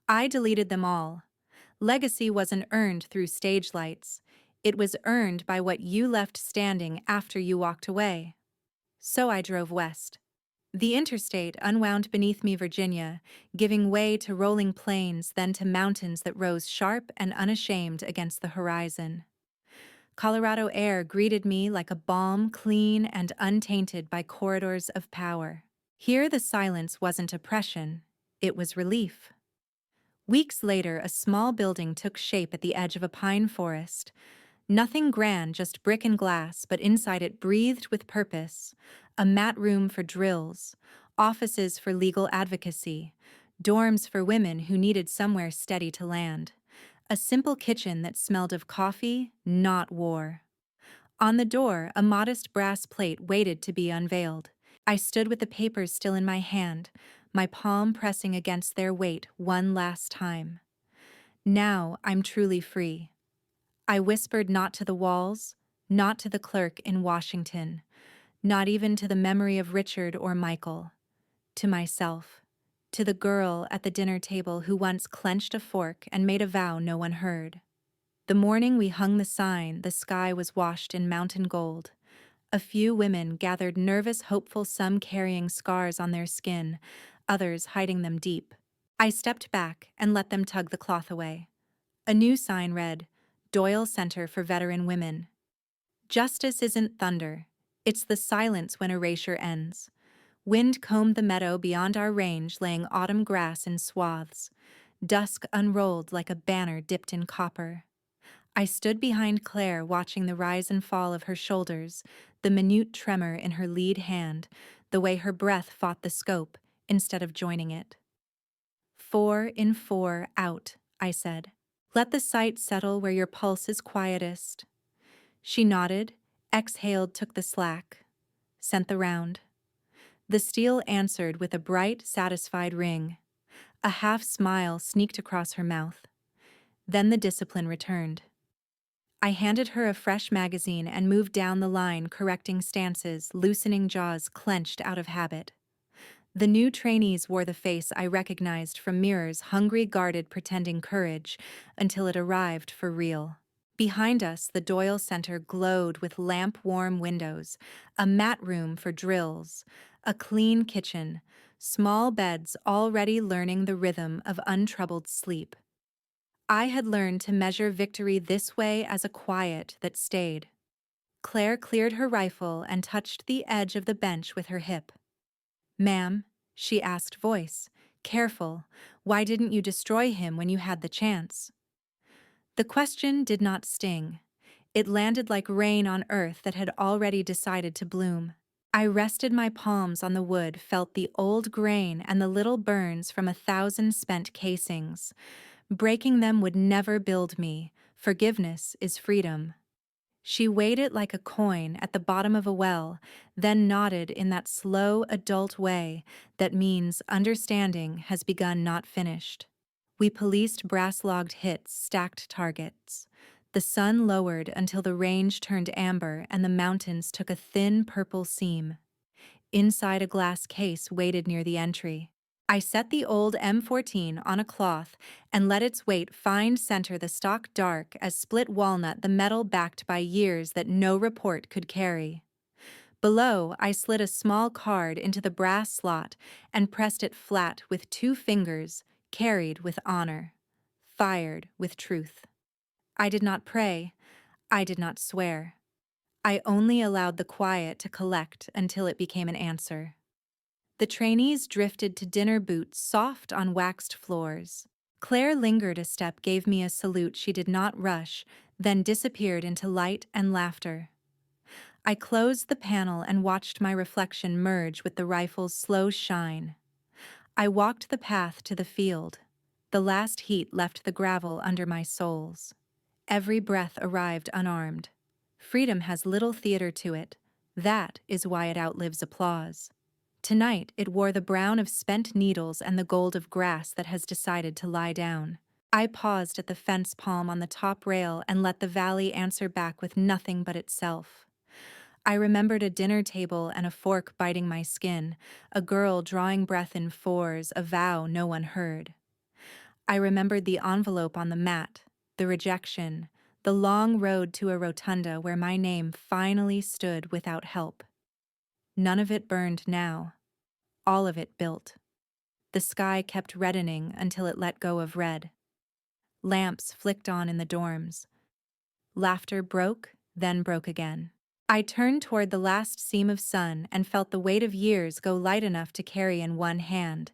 Speaker 1: I deleted them all. Legacy wasn't earned through stage lights. It was earned by what you left standing after you walked away. So I drove west. The interstate unwound beneath me, Virginia, giving way to rolling plains, then to mountains that rose sharp and unashamed against the horizon. Colorado air greeted me like a balm, clean and untainted by corridors of power. Here the silence wasn't oppression, it was relief. Weeks later, a small building took shape at the edge of a pine forest. Nothing grand, just brick and glass, but inside it breathed with purpose. A mat room for drills, offices for legal advocacy, dorms for women who needed somewhere steady to land. A simple kitchen that smelled of coffee, not war. On the door, a modest brass plate waited to be unveiled. I stood with the papers still in my hand, my palm pressing against their weight one last time. Now I'm truly free. I whispered, not to the walls, not to the clerk in Washington, not even to the memory of Richard or Michael. To myself, to the girl at the dinner table who once clenched a fork and made a vow no one heard. The morning we hung the sign, the sky was washed in mountain gold. A few women gathered, nervous, hopeful, some carrying scars on their skin, others hiding them deep. I stepped back and let them tug the cloth away. A new sign read, "Doyle Center for Veteran Women." Justice isn't thunder. It's the silence when erasure ends. Wind combed the meadow beyond our range, laying autumn grass in swaths. Dusk unrolled like a banner dipped in copper. I stood behind Claire, watching the rise and fall of her shoulders, the minute tremor in her lead hand, the way her breath fought the scope instead of joining it. 4 in 4 out, I said. Let the sight settle where your pulse is quietest. She nodded, exhaled, took the slack, sent the round. The steel answered with a bright, satisfied ring. A half smile sneaked across her mouth. Then the discipline returned. I handed her a fresh magazine and moved down the line, correcting stances, loosening jaws clenched out of habit. The new trainees wore the face I recognized from mirrors, hungry, guarded, pretending courage, until it arrived for real. Behind us, the Doyle Center glowed with lamp-warm windows, a mat room for drills, a clean kitchen, small beds already learning the rhythm of untroubled sleep. I had learned to measure victory this way, as a quiet that stayed. Claire cleared her rifle and touched the edge of the bench with her hip. "Ma'am," she asked, voice careful, "why didn't you destroy him when you had the chance?" The question did not sting. It landed like rain on earth that had already decided to bloom. I rested my palms on the wood, felt the old grain and the little burns from 1,000 spent casings. Breaking them would never build me. Forgiveness is freedom. She weighed it like a coin at the bottom of a well, then nodded in that slow, adult way that means understanding has begun, not finished. We policed brass-logged hits, stacked targets. The sun lowered until the range turned amber and the mountains took a thin purple seam. Inside a glass case waited near the entry. I set the old M14 on a cloth and let its weight find center the stock dark as split walnut, the metal backed by years that no report could carry. Below, I slid a small card into the brass slot and pressed it flat with 2 fingers, carried with honor, fired with truth. I did not pray, I did not swear. I only allowed the quiet to collect until it became an answer. The trainees drifted to dinner boots soft on waxed floors. Claire lingered a step, gave me a salute she did not rush, then disappeared into light and laughter. I closed the panel and watched my reflection merge with the rifle's slow shine. I walked the path to the field. The last heat left the gravel under my soles. Every breath arrived unarmed. Freedom has little theater to it. That is why it outlives applause. Tonight, it wore the brown of spent needles and the gold of grass that has decided to lie down. I paused at the fence palm on the top rail and let the valley answer back with nothing but itself. I remembered a dinner table and a fork biting my skin, a girl drawing breath in fours, a vow no one heard. I remembered the envelope on the mat, the rejection, the long road to a rotunda where my name finally stood without help. None of it burned now. All of it built. The sky kept reddening until it let go of red. Lamps flicked on in the dorms. Laughter broke, then broke again. I turned toward the last seam of sun and felt the weight of years go light enough to carry in one hand.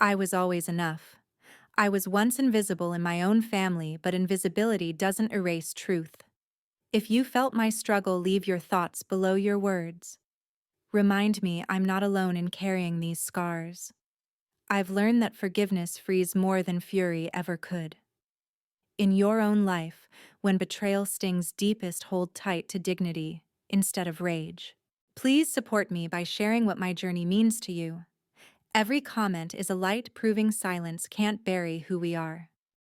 Speaker 1: I was always enough. I was once invisible in my own family, but invisibility doesn't erase truth. If you felt my struggle, leave your thoughts below your words. Remind me I'm not alone in carrying these scars. I've learned that forgiveness frees more than fury ever could. In your own life, when betrayal stings deepest, hold tight to dignity instead of rage. Please support me by sharing what my journey means to you. Every comment is a light proving silence can't bury who we are.